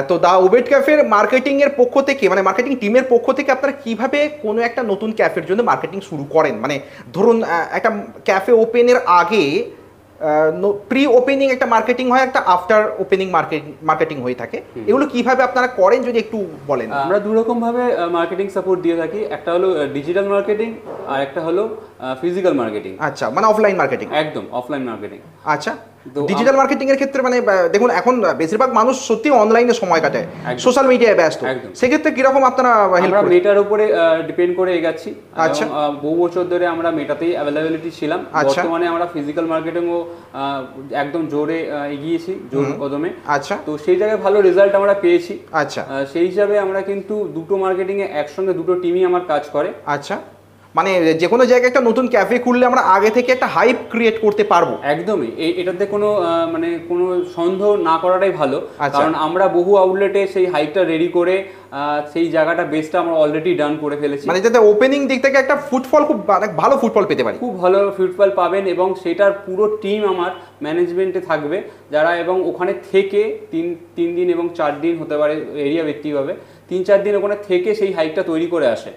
তো দা ওভেট ক্যাফের মার্কেটিং এর পক্ষ থেকে, মানে মার্কেটিং টিমের পক্ষ থেকে আপনারা কিভাবে কোনো একটা নতুন ক্যাফের জন্য মার্কেটিং শুরু করেন? মানে ধরুন একটা ক্যাফে ওপেনের আগে প্রি ওপেনিং একটা মার্কেটিং হয়, একটা আফটার ওপেনিং মার্কেটিং হয়ে থাকে, এগুলো কিভাবে আপনারা করেন যদি একটু বলেন। আমরা দুরকম ভাবে মার্কেটিং সাপোর্ট দিয়ে থাকি, একটা হলো ডিজিটাল মার্কেটিং আর একটা হলো ফিজিক্যাল মার্কেটিং। আচ্ছা, মানে অফলাইন মার্কেটিং। একদম অফলাইন মার্কেটিং। আচ্ছা, ডিজিটাল মার্কেটিং এর ক্ষেত্রে মানে দেখুন এখন বেশিরভাগ মানুষ সত্যি অনলাইনে সময় কাটায়, সোশ্যাল মিডিয়ায় ব্যস্ত, সেক্ষেত্রে কিরকম আপনারা হেল্প করেন? আমরা মেটার উপরে ডিপেন্ড করে এগাচ্ছি। আচ্ছা, বহু বছর ধরে আমরা মেটাতেই অ্যাভেলেবিলিটি ছিলাম, বর্তমানে আমরা ফিজিক্যাল মার্কেটিংও একদম জোরে এগিয়েছি, জোর কদমে। আচ্ছা, তো সেই জায়গায় ভালো রেজাল্ট আমরা পেয়েছি। আচ্ছা, সেই হিসাবে আমরা কিন্তু দুটো মার্কেটিং এ একসঙ্গে দুটো টিমই আমার কাজ করে। আচ্ছা, মানে যে কোনো জায়গায় একটা নতুন ক্যাফে খুললে আমরা আগে থেকে একটা হাইপ ক্রিয়েট করতে পারবো। একদমই, এটাতে কোনো মানে কোনো সন্দেহ না করাটাই ভালো, কারণ আমরা বহু আউটলেটে সেই হাইপটা রেডি করে সেই জায়গাটা বেসটা আমরা অলরেডি ডান করে ফেলেছি, মানে যাতে ওপেনিং দিক থেকে একটা ফুটফল, খুব ভালো ফুটফল পেতে পারি, খুব ভালো ফুটফল পাবেন। এবং সেটার পুরো টিম আমার ম্যানেজমেন্টে থাকবে যারা, এবং ওখানে থেকে তিন দিন এবং 4 দিন হতে পারে এরিয়া ব্যক্তিভাবে, 3-4 দিন ওখানে থেকে সেই হাইকটা তৈরি করে আসে।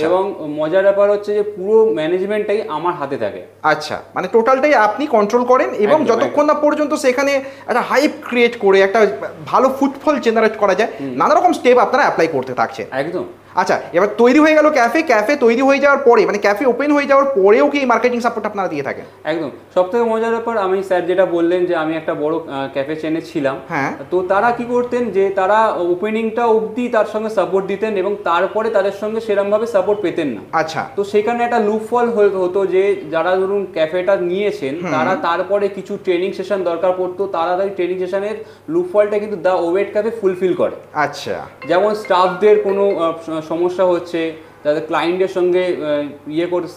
এবং মজার ব্যাপার হচ্ছে যে পুরো ম্যানেজমেন্টটাই আমার হাতে থাকে। আচ্ছা, মানে টোটালটাই আপনি কন্ট্রোল করেন, এবং যতক্ষণ না পর্যন্ত সেখানে একটা হাইপ ক্রিয়েট করে একটা ভালো ফুটফল জেনারেট করা যায়, নানা রকম স্টেপ আপনারা অ্যাপ্লাই করতে থাকছেন। একদম। আচ্ছা, এবার তৈরি হয়ে গেল ক্যাফে তৈরি হয়ে যাওয়ার পরে, মানে ক্যাফে ওপেন হয়ে যাওয়ার পরেও কি মার্কেটিং সাপোর্ট আপনারা দিয়ে থাকেন? একদম, সবথেকে মজার ব্যাপার, আমি স্যার যেটা বললেন যে আমি একটা বড় ক্যাফে চেনে ছিলাম, হ্যাঁ, তো তারা কি করতেন যে তারা ওপেনিংটা অবধি তার সঙ্গে সাপোর্ট দিতেন এবং তারপরে তাদের সঙ্গে সেরকম ভাবে সাপোর্ট পেতেন না। আচ্ছা, তো সেখানে একটা লুপফল হতো যে যারা ধরুন ক্যাফেটা নিয়েছেন তারা তারপরে কিছু ট্রেনিং সেশন দরকার পড়তো, তারা তাই ট্রেনিং সেশনের লুপফলটা কিন্তু দ্য ওভেট ক্যাফে ফুলফিল করে। আচ্ছা, যেমন স্টাফদের কোনো সমস্যা হচ্ছে, যাদের ক্লায়েন্টের সঙ্গে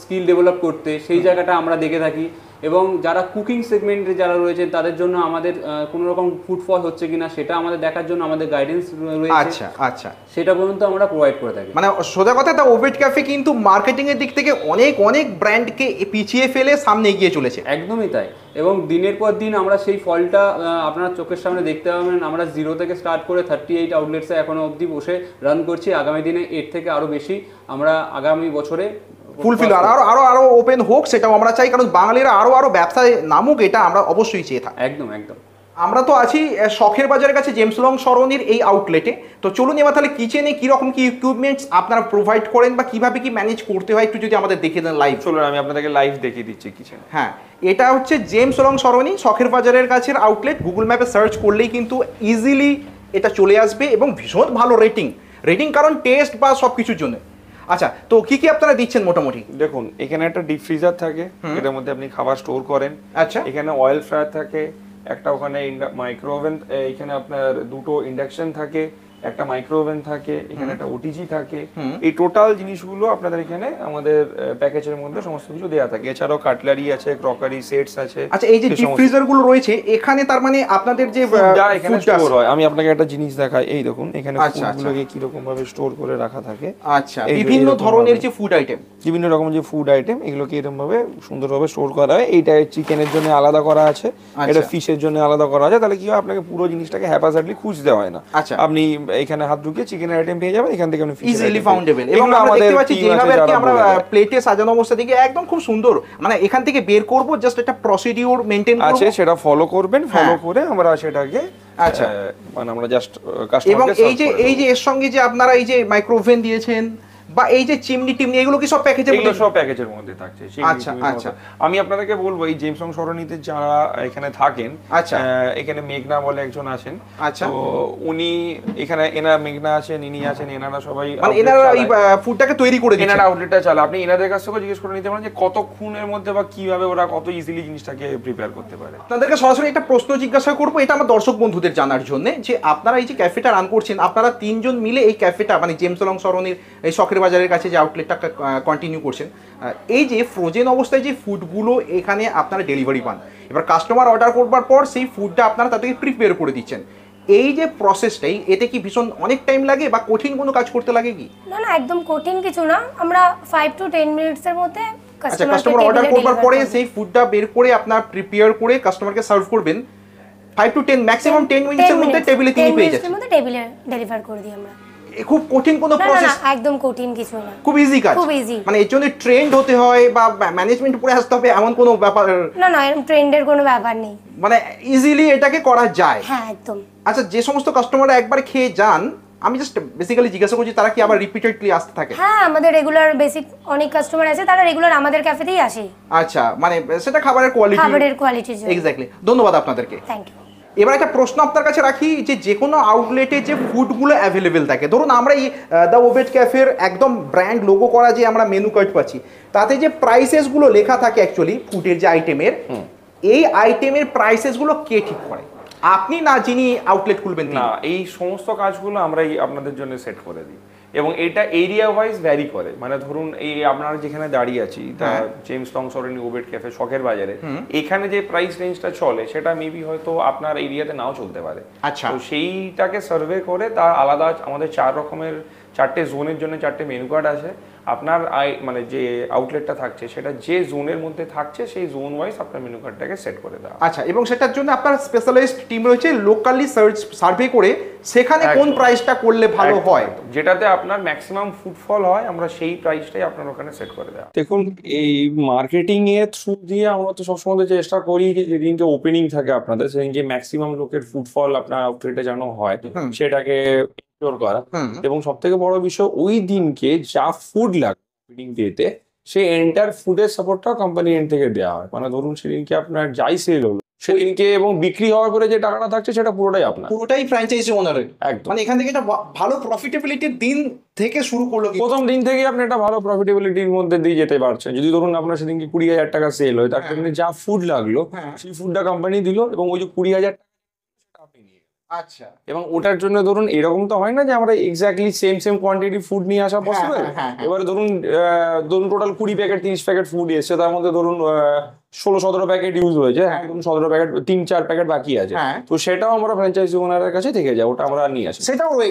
স্কিল ডেভেলপ করতে, সেই জায়গাটা আমরা দেখে থাকি। এবং যারা কুকিং সেগমেন্টে যারা রয়েছেন তাদের জন্য আমাদের কোনো রকম ফুডফল হচ্ছে কিনা সেটা আমাদের দেখার জন্য আমাদের গাইডেন্স রয়েছে। আচ্ছা, আচ্ছা, সেটা পর্যন্ত আমরা প্রোভাইড করে থাকি। মানে সোজা কথা, দ্য ওভেট ক্যাফে কিন্তু মার্কেটিং এর দিক থেকে অনেক ব্র্যান্ডকে পিছিয়ে ফেলে সামনে এগিয়ে চলেছে। একদমই তাই, এবং দিনের পর দিন আমরা সেই ফলটা আপনার চোখের সামনে দেখতে পাবেন। আমরা 0 থেকে স্টার্ট করে 38 আউটলেটসে এখনো অবধি বসে রান করছি। আগামী দিনে এর থেকে আরো বেশি আমরা আগামী বছরে ফুলফিল আরো ওপেন হোক, সেটাও আমরা চাই, কারণ বাঙালিরা আরো ব্যবসায় নামুক, এটা আমরা অবশ্যই চেয়ে থাকি। একদম একদম। আমরা তো আছি শখের বাজারের কাছে জেমস লং সরণির এই আউটলেটে। তো চলুন এবার তাহলে কিচেনে কিরকম কি ইকুইপমেন্টস আপনারা প্রোভাইড করেন বা কিভাবে কি ম্যানেজ করতে হয় একটু যদি আমাদের দেখিয়ে দেন লাইভ। চলুন আমি আপনাদেরকে লাইভ দেখিয়ে দিচ্ছি কিচেন। হ্যাঁ, এটা হচ্ছে জেমস লং সরণি শখের বাজারের কাছের আউটলেট। গুগল ম্যাপে সার্চ করলেই কিন্তু ইজিলি এটা চলে আসবে, এবং ভীষণ ভালো রেটিং কারণ টেস্ট বা সব কিছুর জন্য। আচ্ছা, তো কি আপনারা দিচ্ছেন মোটামুটি? দেখুন, এখানে একটা ডিপ ফ্রিজার থাকে, এটার মধ্যে আপনি খাবার স্টোর করেন। আচ্ছা, এখানে অয়েল ফ্রায়ার থাকে, একটা ওখানে মাইক্রো ওভেন, এখানে আপনার দুটো ইন্ডাকশন থাকে, একটা মাইক্রো ওভেন থাকে, এখানে একটা ওটিজি থাকে। এই টোটাল জিনিসগুলো আপনাদের এখানে আমাদের প্যাকেজের মধ্যে সমস্ত কিছু দেওয়া থাকে। এছাড়াও কাটলারি আছে, ক্রকারি সেটস আছে। আচ্ছা, এই যে ডিপ ফ্রিজার গুলো রয়েছে এখানে, তার মানে আপনাদের যে এখানে স্টোর হয়, আমি আপনাকে একটা জিনিস দেখাই। এই দেখুন, এখানে ফুডগুলোকে কি রকম ভাবে স্টোর করে রাখা থাকে। আচ্ছা, বিভিন্ন ধরনের যে ফুড আইটেম, বিভিন্ন রকম যে ফুড আইটেম, এগুলোকে এরকম ভাবে সুন্দরভাবে স্টোর করা হয়। এইটা চিকেনের জন্য আলাদা করা আছে, এটা ফিশের জন্য আলাদা করা আছে। তাহলে কি হয়, আপনাকে পুরো জিনিসটাকে হ্যাপাজার্ডলি খুঁজতে হয় না। আচ্ছা, আপনি এখানে হাত ঢুকিয়ে চিকেনের আইটেম পেয়ে যাবেন, এখান থেকে আপনি ইজিলি ফাউন্ডেবল। এবং আমরা দেখতে পাচ্ছি যেভাবে আর কি আমরা প্লেটে সাজানো অবস্থা থেকে একদম খুব সুন্দর, মানে এখান থেকে বের করব জাস্ট একটা প্রসিডিউর মেইনটেইন করব, আছে সেটা ফলো করবেন। ফলো করে আমরা সেটাকে, আচ্ছা, মানে আমরা জাস্ট কাস্টমারকে। এবং এই যে এর সঙ্গে যে আপনারা এই যে মাইক্রোওভেন দিয়েছেন, বা এই যে চিমনি টিমনি এগুলো কি সব প্যাকেজের এগুলো মধ্যে? সব প্যাকেজের মধ্যে থাকছে। আচ্ছা, আচ্ছা। আমি আপনাদেরকে বলবো এই জেমস লং সরণিতে যারা এখানে থাকেন, আচ্ছা। এখানে মেঘনা বলে একজন আছেন। আচ্ছা। তো উনি এখানে মেঘনা আছেন, ইনি আছেন, এনারা সবাই মানে এনারা এই ফুডটাকে তৈরি করে দিচ্ছেন, এনারা আউটলেটটা চালায়। আপনি এনাদের কাছ থেকে জিজ্ঞেস করে নিতে পারেন যে কতক্ষণের মধ্যে বা কিভাবে ওরা কত ইজিলি জিনিসটাকে প্রিপেয়ার করতে পারে। আপনাদেরকে সরাসরি একটা প্রশ্ন জিজ্ঞাসা করবো, এটা আমার দর্শক বন্ধুদের জানার জন্য, যে আপনারা এই যে ক্যাফেটা রান করছেন, আপনারা তিনজন মিলে এই ক্যাফেটা মানে জেমস লং সরণির এই শখের বাজারের কাছে যে আউটলেটটা কন্টিনিউ করছেন, এই যে ফ্রোজেন অবস্থায় যে ফুডগুলো এখানে আপনারা ডেলিভারি পান, এবার কাস্টমার অর্ডার করবার পর সেই ফুডটা আপনারা তাদেরকে প্রিপেয়ার করে দিচ্ছেন, এই যে প্রসেসটাই এতে কি ভীষণ অনেক টাইম লাগে বা কঠিন কোনো কাজ করতে লাগে কি? না না, একদম কঠিন কিছু না, আমরা 5 to 10 মিনিটসের মধ্যে আচ্ছা, কাস্টমার অর্ডার করবার পরে সেই ফুডটা বের করে আপনার প্রিপেয়ার করে কাস্টমারকে সার্ভ করবেন, 5 to 10 ম্যাক্সিমাম 10 মিনিটের মধ্যে টেবিলে তিনি পেয়ে যাচ্ছেন। 10 মিনিটের মধ্যে টেবিলে ডেলিভার করে দিই আমরা। খুব কঠিন কোনো না না প্রসেস? একদম কঠিন কিছু না, খুব ইজি কাজ, খুব easy। মানে এর জন্য ট্রেন্ড হতে হয় বা ম্যানেজমেন্ট পড়ে আসতে হবে এমন কোনো ব্যাপার? না না, এরকম ট্রেন্ডের কোনো ব্যাপার নেই, মানে ইজিলি এটাকে করা যায়। হ্যাঁ একদম। আচ্ছা, যে সমস্ত কাস্টমাররা একবার খেয়ে যান, আমি জাস্ট বেসিক্যালি জিজ্ঞাসা করছি তারা কি আবার রিপিটেডলি আসতে থাকে? হ্যাঁ, আমাদের রেগুলার বেসিক অনেক কাস্টমার আছে, তারা রেগুলার আমাদের ক্যাফেতেই আসে। আচ্ছা, মানে সেটা খাবারের কোয়ালিটি, খাবারের কোয়ালিটির জন্য। এক্স্যাক্টলি। ধন্যবাদ আপনাদেরকে। Thank you. এবার একটা প্রশ্ন আপনার কাছে রাখি, যে কোনো আউটলেটে যে ফুডগুলো অ্যাভেলেবেল থাকে, ধরুন আমরা এই দ্য ওভেট ক্যাফের একদম ব্র্যান্ড লোগো করা যে আমরা মেনু কার্ড পাচ্ছি, তাতে যে প্রাইসেসগুলো লেখা থাকে অ্যাকচুয়ালি ফুডের যে আইটেমের, এই আইটেমের প্রাইসেসগুলো কে ঠিক করে? আপনি না যিনি আউটলেট খুলবেন? না, এই সমস্ত কাজগুলো আমরাই আপনাদের জন্য সেট করে দিই এবং এটা এরিয়া ওয়াইজ ভ্যারি করে। মানে ধরুন এই আপনারা যেখানে দাঁড়িয়ে আছি, জেমস লং সরণি ওভেট ক্যাফে শখের বাজারে, এখানে যে প্রাইস রেঞ্জটা চলে সেটা মেবি হয়তো আপনার এরিয়াতে নাও চলতে পারে। আচ্ছা। তো সেইটাকে সার্ভে করে তার আলাদা আমাদের 4 জোনের জন্য 4টে মেনু কার্ড আছে। আপনার মানে যে আউটলেটটা থাকছে সেটা যে জোনের মধ্যে থাকছে সেই জোন ওয়াইজ আপনার মেনু কার্ডটাকে সেট করে দেওয়া। আচ্ছা, এবং সেটার জন্য আপনার স্পেশালিস্ট টিম রয়েছে, লোকালি সার্ভে করে সেখানে কোন প্রাইসটা করলে ভালো হয়, যেটাতে আপনার ম্যাক্সিমাম ফুটফল হয়, আমরা সেই প্রাইসটাই আপনার ওখানে সেট করে দেওয়া। দেখুন, এই মার্কেটিং এর থ্রু দিয়ে আমরা তো সবসময় চেষ্টা করি যে যেদিনকে ওপেনিং থাকে আপনাদের সেদিনকে ম্যাক্সিমাম লোকের ফুটফল আপনার আউটলেটে যেন হয় সেটাকে করা, এবং সব থেকে বড় বিষয় ওই দিনকে যা ফুড লাগে ওপেনিং ডেতে সেই এন্টার ফুডের সাপোর্টটাও কোম্পানি এন্ড থেকে দেওয়া হয়। মানে ধরুন সেদিনকে আপনার যাই সেল হলো সেদিনকে এবং বিক্রি হওয়ার পরে যে টাকাটা থাকছে সেটা পুরোটাই আপনার, পুরোটাই ফ্র্যাঞ্চাইজি ওনারের। একদম। মানে এখান থেকে একটা ভালো প্রফিটেবিলিটির দিন থেকে শুরু করলো, প্রথম দিন থেকে আপনি একটা ভালো প্রফিটেবিলিটির মধ্যে দিয়ে যেতে পারছেন। যদি ধরুন আপনার সেদিনকে 20,000 টাকা সেল হয়, তার জন্য যা ফুড লাগলো সেই ফুডটা কোম্পানি দিল এবং ওই যে 20,000 টাকা আপনি নিয়ে। আচ্ছা, এবং ওটার জন্য ধরুন এরকম তো হয় না যে আমরা এক্স্যাক্টলি সেম কোয়ান্টিটি ফুড নিয়ে আসা পসিবল। এবারে ধরুন টোটাল 20 প্যাকেট 30 প্যাকেট ফুড এসছে, তার মধ্যে ধরুন 16-17 প্যাকেট ইউজ হয়েছে, ধরুন 17 প্যাকেট 3-4 প্যাকেট বাকি আছে, তো সেটাও আমরা ফ্র্যাঞ্চাইজি ওনারের কাছে থেকে যায়, ওটা আমরা নিয়ে আসি, সেটাও রয়ে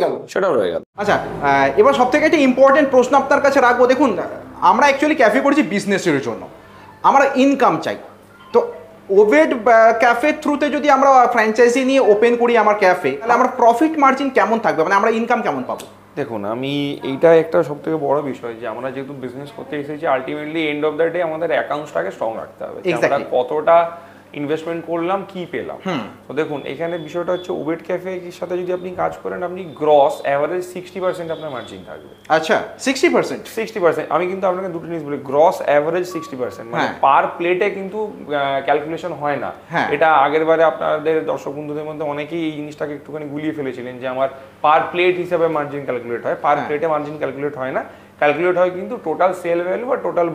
গেল। আচ্ছা, এবার সব থেকে একটা ইম্পর্টেন্ট প্রশ্ন আপনার কাছে রাখবো। দেখুন, আমরা অ্যাকচুয়ালি ক্যাফে করেছি বিজনেসের জন্য, আমরা ইনকাম চাই। তো ওভেট ক্যাফের থ্রুতে যদি আমরা ফ্র্যাঞ্চাইজি নিয়ে ওপেন করি আমার ক্যাফে, তাহলে আমার প্রফিট মার্জিন কেমন থাকবে, মানে আমরা ইনকাম কেমন পাবো? দেখুন, আমি এইটা একটা সব থেকে বড় বিষয় যে আমরা যেহেতু বিজনেস করতে এসেছি, ultimately end of the day আমাদের অ্যাকাউন্টসটাকে স্ট্রং রাখতে হবে, আমরা কতটা ইনভেস্টমেন্ট করলাম, কি পেলাম। তো দেখুন, এখানে বিষয়টা হচ্ছে ওভেট ক্যাফে এর সাথে যদি আপনি কাজ করেন, আপনি গ্রস অ্যাভারেজ 60% আপনার মার্জিন থাকবে। আচ্ছা, 60%? আমি কিন্তু আপনাকে দুটো জিনিস বলি, গ্রস অ্যাভারেজ 60%, মানে পার প্লেটে কিন্তু ক্যালকুলেশন হয় না। এটা আগের বারে আপনাদের দর্শক বন্ধুদের মধ্যে অনেকেই এই জিনিসটাকে একটুখানি গুলিয়ে ফেলেছিলেন যে আমার পার প্লেট হিসাবে মার্জিন ক্যালকুলেট হয়, পার প্লেটে মার্জিন ক্যালকুলেট হয় না, ক্যালকুলেট হয় কিন্তু টোটাল সেল ভ্যালু বা টোটাল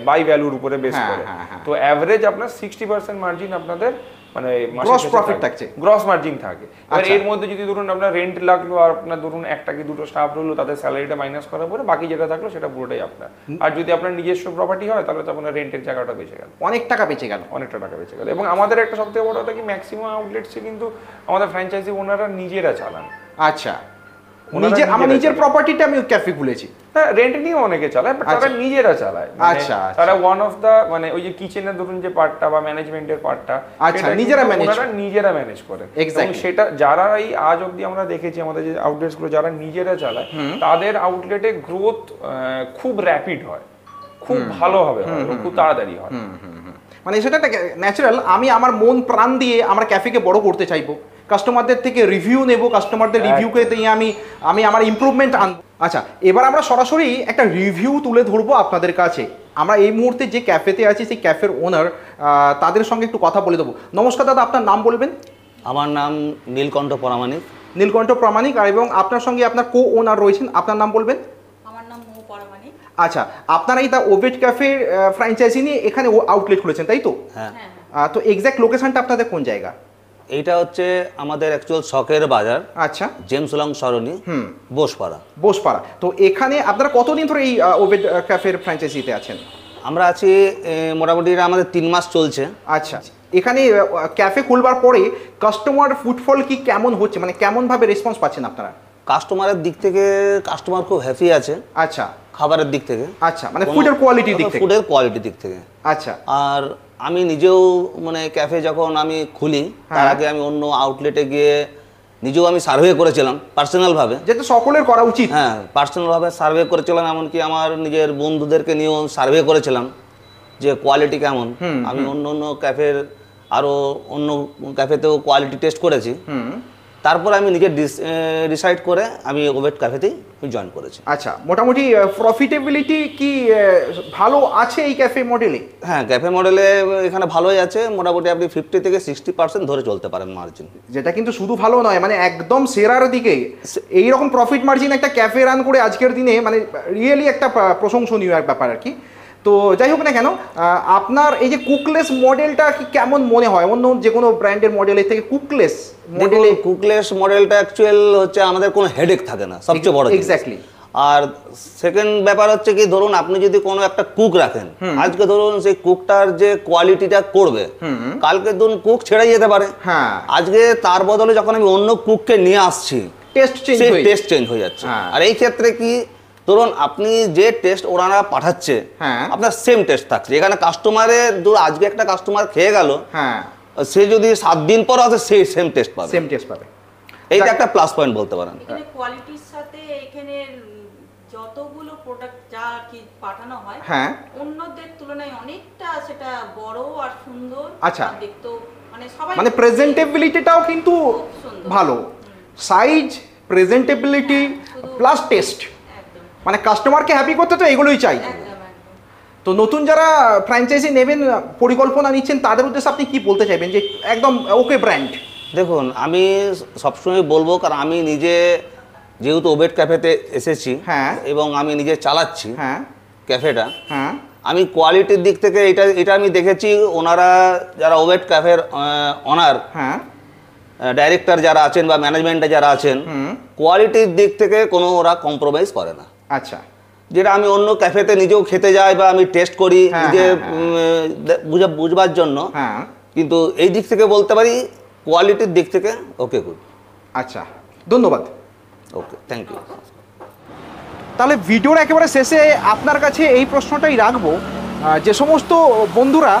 বাই ভ্যালুর উপরে বেস করে। তো এভারেজ আপনার 60% মার্জিন আপনাদের মানে গ্রস প্রফিট থাকছে, গ্রস মার্জিন থাকে। আর এর মধ্যে যদি ধরুন আপনার রেন্ট লাগলো আর আপনার ধরুন একটা কি দুটো স্টাফ রইলো, তাদের স্যালারিটা মাইনাস করার পরে বাকি যেটা থাকলো সেটা পুরোটাই আপনার। আর যদি আপনার নিজস্ব প্রপার্টি হয় তাহলে তো আপনার রেন্টের জায়গাটা বেঁচে গেল, অনেকটা টাকা বেঁচে গেল। এবং আমাদের একটা সবথেকে বড় কথা কি, ম্যাক্সিমাম আউটলেটসে কিন্তু আমাদের ফ্র্যাঞ্চাইজি ওনারা নিজেরা চালান। আচ্ছা, আমার নিজের প্রপার্টিটা আমি ক্যাফে খুলেছি, হ্যাঁ, রেন্ট নিয়ে অনেকে চালায়, বাট তারা নিজেরা চালায়। আচ্ছা, তারা ওয়ান অফ দা মানে ওই যে কিচেনের ধরুন যে পার্টটা বা ম্যানেজমেন্টের পার্টটা, আচ্ছা, নিজেরা ম্যানেজ করে। এবং সেটা যারা এই আজ অবধি আমরা দেখেছি আমাদের যে আউটলেটস গুলো যারা নিজেরা চালায়, তাদের আউটলেটে গ্রোথ খুব র্যাপিড হয়, খুব ভালোভাবে হয়, খুব তাড়াতাড়ি হয়। মানে সেটা ন্যাচারাল। আমি আমার মন প্রাণ দিয়ে আমার ক্যাফেকে বড় করতে চাইবো, কাস্টমারদের থেকে রিভিউ নেব, কাস্টমারদের রিভিউকে দিয়ে আমি আমার ইমপ্রুভমেন্ট আনবো। আচ্ছা, এবার আমরা সরাসরি একটা রিভিউ তুলে ধরবো আপনাদের কাছে। আমরা এই মুহূর্তে যে ক্যাফেতে আছি সেই ক্যাফের ওনার, তাদের সঙ্গে একটু কথা বলে দেবো। নমস্কার দাদা, আপনার নাম বলবেন? আমার নাম নীলকণ্ঠ প্রামাণিক। নীলকণ্ঠ প্রামাণিক, আর এবং আপনার সঙ্গে আপনার কো ওনার রয়েছেন, আপনার নাম বলবেন? আমার নাম মৌ পরামানিক। আচ্ছা, আপনারা এই দ্য ওভেট ক্যাফের ফ্র্যাঞ্চাইজি নিয়ে এখানে আউটলেট খুলেছেন, তাই তো? হ্যাঁ, তো এক্স্যাক্ট লোকেশনটা আপনাদের কোন জায়গা? এইটা হচ্ছে আমাদের অ্যাকচুয়াল শখের বাজার, আচ্ছা, জেমস লং সরণি, বোসপাড়া। বোসপাড়া। তো এখানে আপনারা কতদিন ধরে এই ওভেট ক্যাফের ফ্র্যাঞ্চাইজিতে আছেন? আমরা আছি মোটামুটি এটা আমাদের 3 মাস চলছে। আচ্ছা, এখানে ক্যাফে খুলবার পরে কাস্টমার ফুটফল কি কেমন হচ্ছে, মানে কেমনভাবে রেসপন্স পাচ্ছেন আপনারা? কাস্টমারের দিক থেকে কাস্টমার খুব হ্যাপি আছে। আচ্ছা, খাবারের দিক থেকে, আচ্ছা, মানে ফুডের কোয়ালিটির দিক থেকে? ফুডের কোয়ালিটির দিক থেকে। আচ্ছা। আর আমি নিজেও মানে ক্যাফে যখন আমি খুলি তার আগে আমি অন্য আউটলেটে গিয়ে নিজেও আমি সার্ভে করেছিলাম পার্সোনালভাবে, যেটা সকলের করা উচিত। হ্যাঁ, পার্সোনালভাবে সার্ভে করেছিলাম, এমনকি আমার নিজের বন্ধুদেরকে নিয়েও সার্ভে করেছিলাম যে কোয়ালিটি কেমন। আমি অন্য ক্যাফের আরও অন্য ক্যাফেতেও কোয়ালিটি টেস্ট করেছি, তারপর আমি নিজে ডিসাইড করে আমি ওভেট ক্যাফেতেই জয়েন করেছি। আচ্ছা, মোটামুটি প্রফিটেবিলিটি কি ভালো আছে এই ক্যাফে মডেলে? হ্যাঁ, ক্যাফে মডেলে এখানে ভালোই আছে, মোটামুটি আপনি 50 থেকে 60% ধরে চলতে পারেন মার্জিন। যেটা কিন্তু শুধু ভালো নয়, মানে একদম সেরার দিকে এইরকম প্রফিট মার্জিন একটা ক্যাফে রান করে আজকের দিনে মানে রিয়েলি একটা প্রশংসনীয় ব্যাপার আর কি। তো যাই হোক না কেন, আপনার এই যে কুকলেস মডেলটা কি কেমন মনে হয় অন্য যে কোনো ব্র্যান্ডের মডেলের থেকে? কুকলেস মডেলে, কুকলেস মডেলটা অ্যাকচুয়াল হচ্ছে আমাদের কোনো হেডেক থাকে না, সবচেয়ে বড়। এক্স্যাক্টলি। আর সেকেন্ড ব্যাপার হচ্ছে কি, ধরুন আপনি যদি কোনো একটা কুক রাখেন, আজকে ধরুন সেই কুকটার যে কোয়ালিটিটা করবে, কালকে ধরুন কুক ছেড়ে যেতে পারে। হ্যাঁ, আজকে তার বদলে যখন আমি অন্য কুককে নিয়ে আসছি, টেস্ট চেঞ্জ হয়ে যাচ্ছে। আর এই ক্ষেত্রে কি, ধরুন আপনি যে টেস্ট ওনারা পাঠাচ্ছে আপনার সেম টেস্ট থাকছে। এখানে কাস্টমারের আজকে একটা কাস্টমার খেয়ে গেল, সে যদি 7 দিন পর আসে সেই সেম টেস্ট পাবে। এইটা একটা প্লাস পয়েন্ট বলতে পারেন। এখানে কোয়ালিটির সাথে এখানে যতগুলো প্রোডাক্ট যা কি পাঠানো হয়, অন্যদের তুলনায় অনেকটা সেটা বড় আর সুন্দর। আচ্ছা, দেখতেও মানে সবাই মানে প্রেজেন্টেবিলিটিটাও কিন্তু ভালো, সাইজ, প্রেজেন্টেবিলিটি প্লাস টেস্ট, মানে কাস্টমারকে হ্যাপি করতে তো এগুলোই চাই। তো নতুন যারা ফ্র্যাঞ্চাইজি নেবেন পরিকল্পনা নিচ্ছেন তাদের উদ্দেশ্যে আপনি কি বলতে চাইবেন যে একদম ওকে ব্র্যান্ড? দেখুন, আমি সবসময় বলবো, কারণ আমি নিজে যেহেতু ওভেট ক্যাফেতে এসেছি এবং আমি নিজে চালাচ্ছি ক্যাফেটা, আমি কোয়ালিটির দিক থেকে এটা আমি দেখেছি, ওনারা যারা ওভেট ক্যাফের ওনার ডাইরেক্টর যারা আছেন বা ম্যানেজমেন্টে যারা আছেন, কোয়ালিটির দিক থেকে কোনো ওরা কম্প্রোমাইজ করে না। আচ্ছা, যেটা আমি অন্য ক্যাফেতে নিজেও খেতে যাই বা আমি টেস্ট করি নিজে বুঝবার জন্য, কিন্তু এই দিক থেকে বলতে পারি কোয়ালিটির দিক থেকে ওকে গুড। আচ্ছা, ধন্যবাদ। ওকে, থ্যাংক ইউ। তাহলে ভিডিওর একেবারে শেষে আপনার কাছে এই প্রশ্নটাই রাখবো, যে সমস্ত বন্ধুরা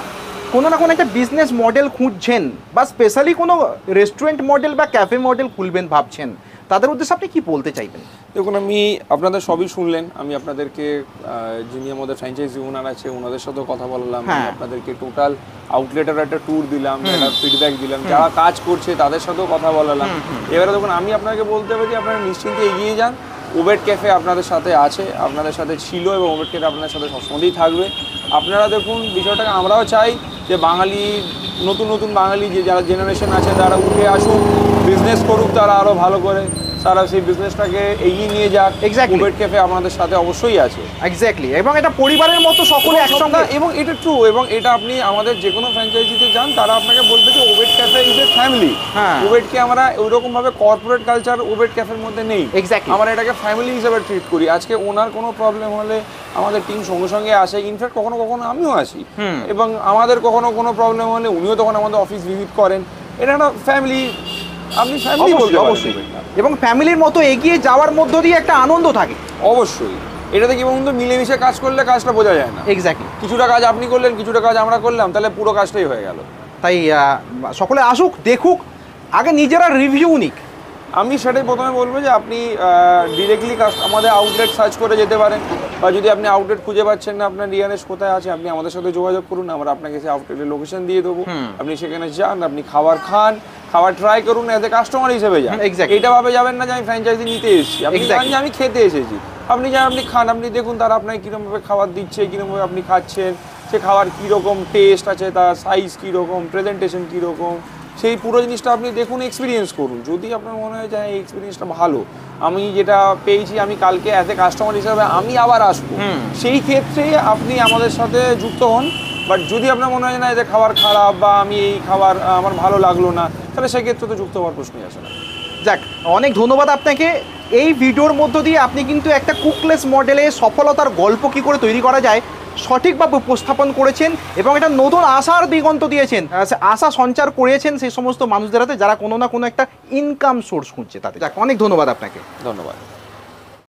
কোনো না কোনো একটা বিজনেস মডেল খুঁজছেন বা স্পেশালি কোনো রেস্টুরেন্ট মডেল বা ক্যাফে মডেল খুলবেন ভাবছেন, তাদের উদ্দেশ্যে আপনি কি বলতে চাইবেন? দেখুন, আমি আপনাদের সবই শুনলেন, আমি আপনাদেরকে যিনি আমাদের ফ্র্যাঞ্চাইজি ওনার আছে ওনাদের সাথেও কথা বললাম, আপনাদেরকে টোটাল আউটলেটের একটা ট্যুর দিলাম, একটা ফিডব্যাক দিলাম, যারা কাজ করছে তাদের সাথেও কথা বলালাম। এবারে দেখুন, আমি আপনাকে বলতে পারি আপনারা নিশ্চিন্তে এগিয়ে যান। ওভেট ক্যাফে আপনাদের সাথে আছে, আপনাদের সাথে ছিল এবং ওভেট ক্যাফে আপনাদের সাথে সবসময়ই থাকবে। আপনারা দেখুন বিষয়টাকে, আমরাও চাই যে বাঙালি, নতুন নতুন বাঙালি যে যারা জেনারেশন আছে তারা উঠে আসুক, বিজনেস করুক তারা আরও ভালো করে, তারা সেই বিজনেসটাকে এগিয়ে নিয়ে যাক। ওভেট ক্যাফে আমাদের সাথে অবশ্যই আছে। এক্স্যাক্টলি, এবং এটা পরিবারের মতো সকলে একসঙ্গে, এবং এটা ট্রু, এবং এটা আপনি আমাদের যে কোনো ফ্র্যাঞ্চাইজিতে যান তারা আপনাকে বলবে যে ওভেট ক্যাফে ইজ এ ফ্যামিলি। ওভেটকে আমরা ওইরকম ভাবে কর্পোরেট কালচার ওভেট ক্যাফের মধ্যে নেই, আমরা এটাকে ফ্যামিলি হিসেবে ট্রিট করি। আজকে ওনার কোনো প্রবলেম হলে আমাদের টিম সঙ্গে সঙ্গে আসে, ইনফ্যাক্ট কখনো কখনো আমিও আসি, এবং আমাদের কখনো কোনো প্রবলেম হলে উনিও তখন আমাদের অফিস ভিজিট করেন। এটা একটা ফ্যামিলি, আপনি ফ্যামিলি বলতে অবশ্যই, এবং ফ্যামিলির মতো এগিয়ে যাওয়ার মধ্য দিয়ে একটা আনন্দ থাকে অবশ্যই। এটাতে কি বলুন তো, মিলেমিশে কাজ করলে কাজটা বোঝা যায় না। এক্স্যাক্টলি, কিছুটা কাজ আপনি করলেন, কিছুটা কাজ আমরা করলাম, তাহলে পুরো কাজটাই হয়ে গেল। তাই সকলে আসুক, দেখুক, আগে নিজেরা রিভিউ নিক, আমি সেটাই প্রথমে বলবো যে আপনি ডিরেক্টলি আমাদের আউটলেট সার্চ করে যেতে পারেন, বা যদি আপনি আউটলেট খুঁজে পাচ্ছেন না আপনার নিয়ারেস্ট কোথায় আছে, আপনি আমাদের সাথে যোগাযোগ করুন, আমরা আপনাকে সেই আউটলেটের লোকেশন দিয়ে দেবো। আপনি সেখানে যান, আপনি খাবার খান, খাবার ট্রাই করুন, এজ এ কাস্টমার হিসেবে যান। এইটা ভাবে যাবেন না যে আমি ফ্র্যাঞ্চাইজি নিতে এসেছি, আপনি জানেন যে আমি খেতে এসেছি। আপনি যান, আপনি খান, আপনি দেখুন তারা আপনাকে কীরকমভাবে খাবার দিচ্ছে, কীরকমভাবে আপনি খাচ্ছেন, সে খাবার কীরকম টেস্ট আছে, তার সাইজ কীরকম, প্রেজেন্টেশন কীরকম, সেই পুরো জিনিসটা আপনি দেখুন, এক্সপিরিয়েন্স করুন। যদি আপনার মনে হয় যে এই এক্সপিরিয়েন্সটা ভালো, আমি যেটা পেয়েছি আমি কালকে অ্যাজ এ কাস্টমার হিসাবে আমি আবার আসবো, সেই ক্ষেত্রে আপনি আমাদের সাথে যুক্ত হন। বাট যদি আপনার মনে হয় না যে খাবার খারাপ বা আমি এই খাবার আমার ভালো লাগলো না, তাহলে সেক্ষেত্রে তো যুক্ত হওয়ার প্রশ্নই আসে না। যাক, অনেক ধন্যবাদ আপনাকে। এই ভিডিওর মধ্য দিয়ে আপনি কিন্তু একটা কুকলেস মডেলে সফলতার গল্প কী করে তৈরি করা যায় সঠিকভাবে উপস্থাপন করেছেন এবং একটা নতুন আশার দিগন্ত দিয়েছেন, আশা সঞ্চার করেছেন সেই সমস্ত মানুষদের হাতে যারা কোনো না কোনো একটা ইনকাম সোর্স খুঁজছে তাতে। যাক, অনেক ধন্যবাদ আপনাকে। ধন্যবাদ।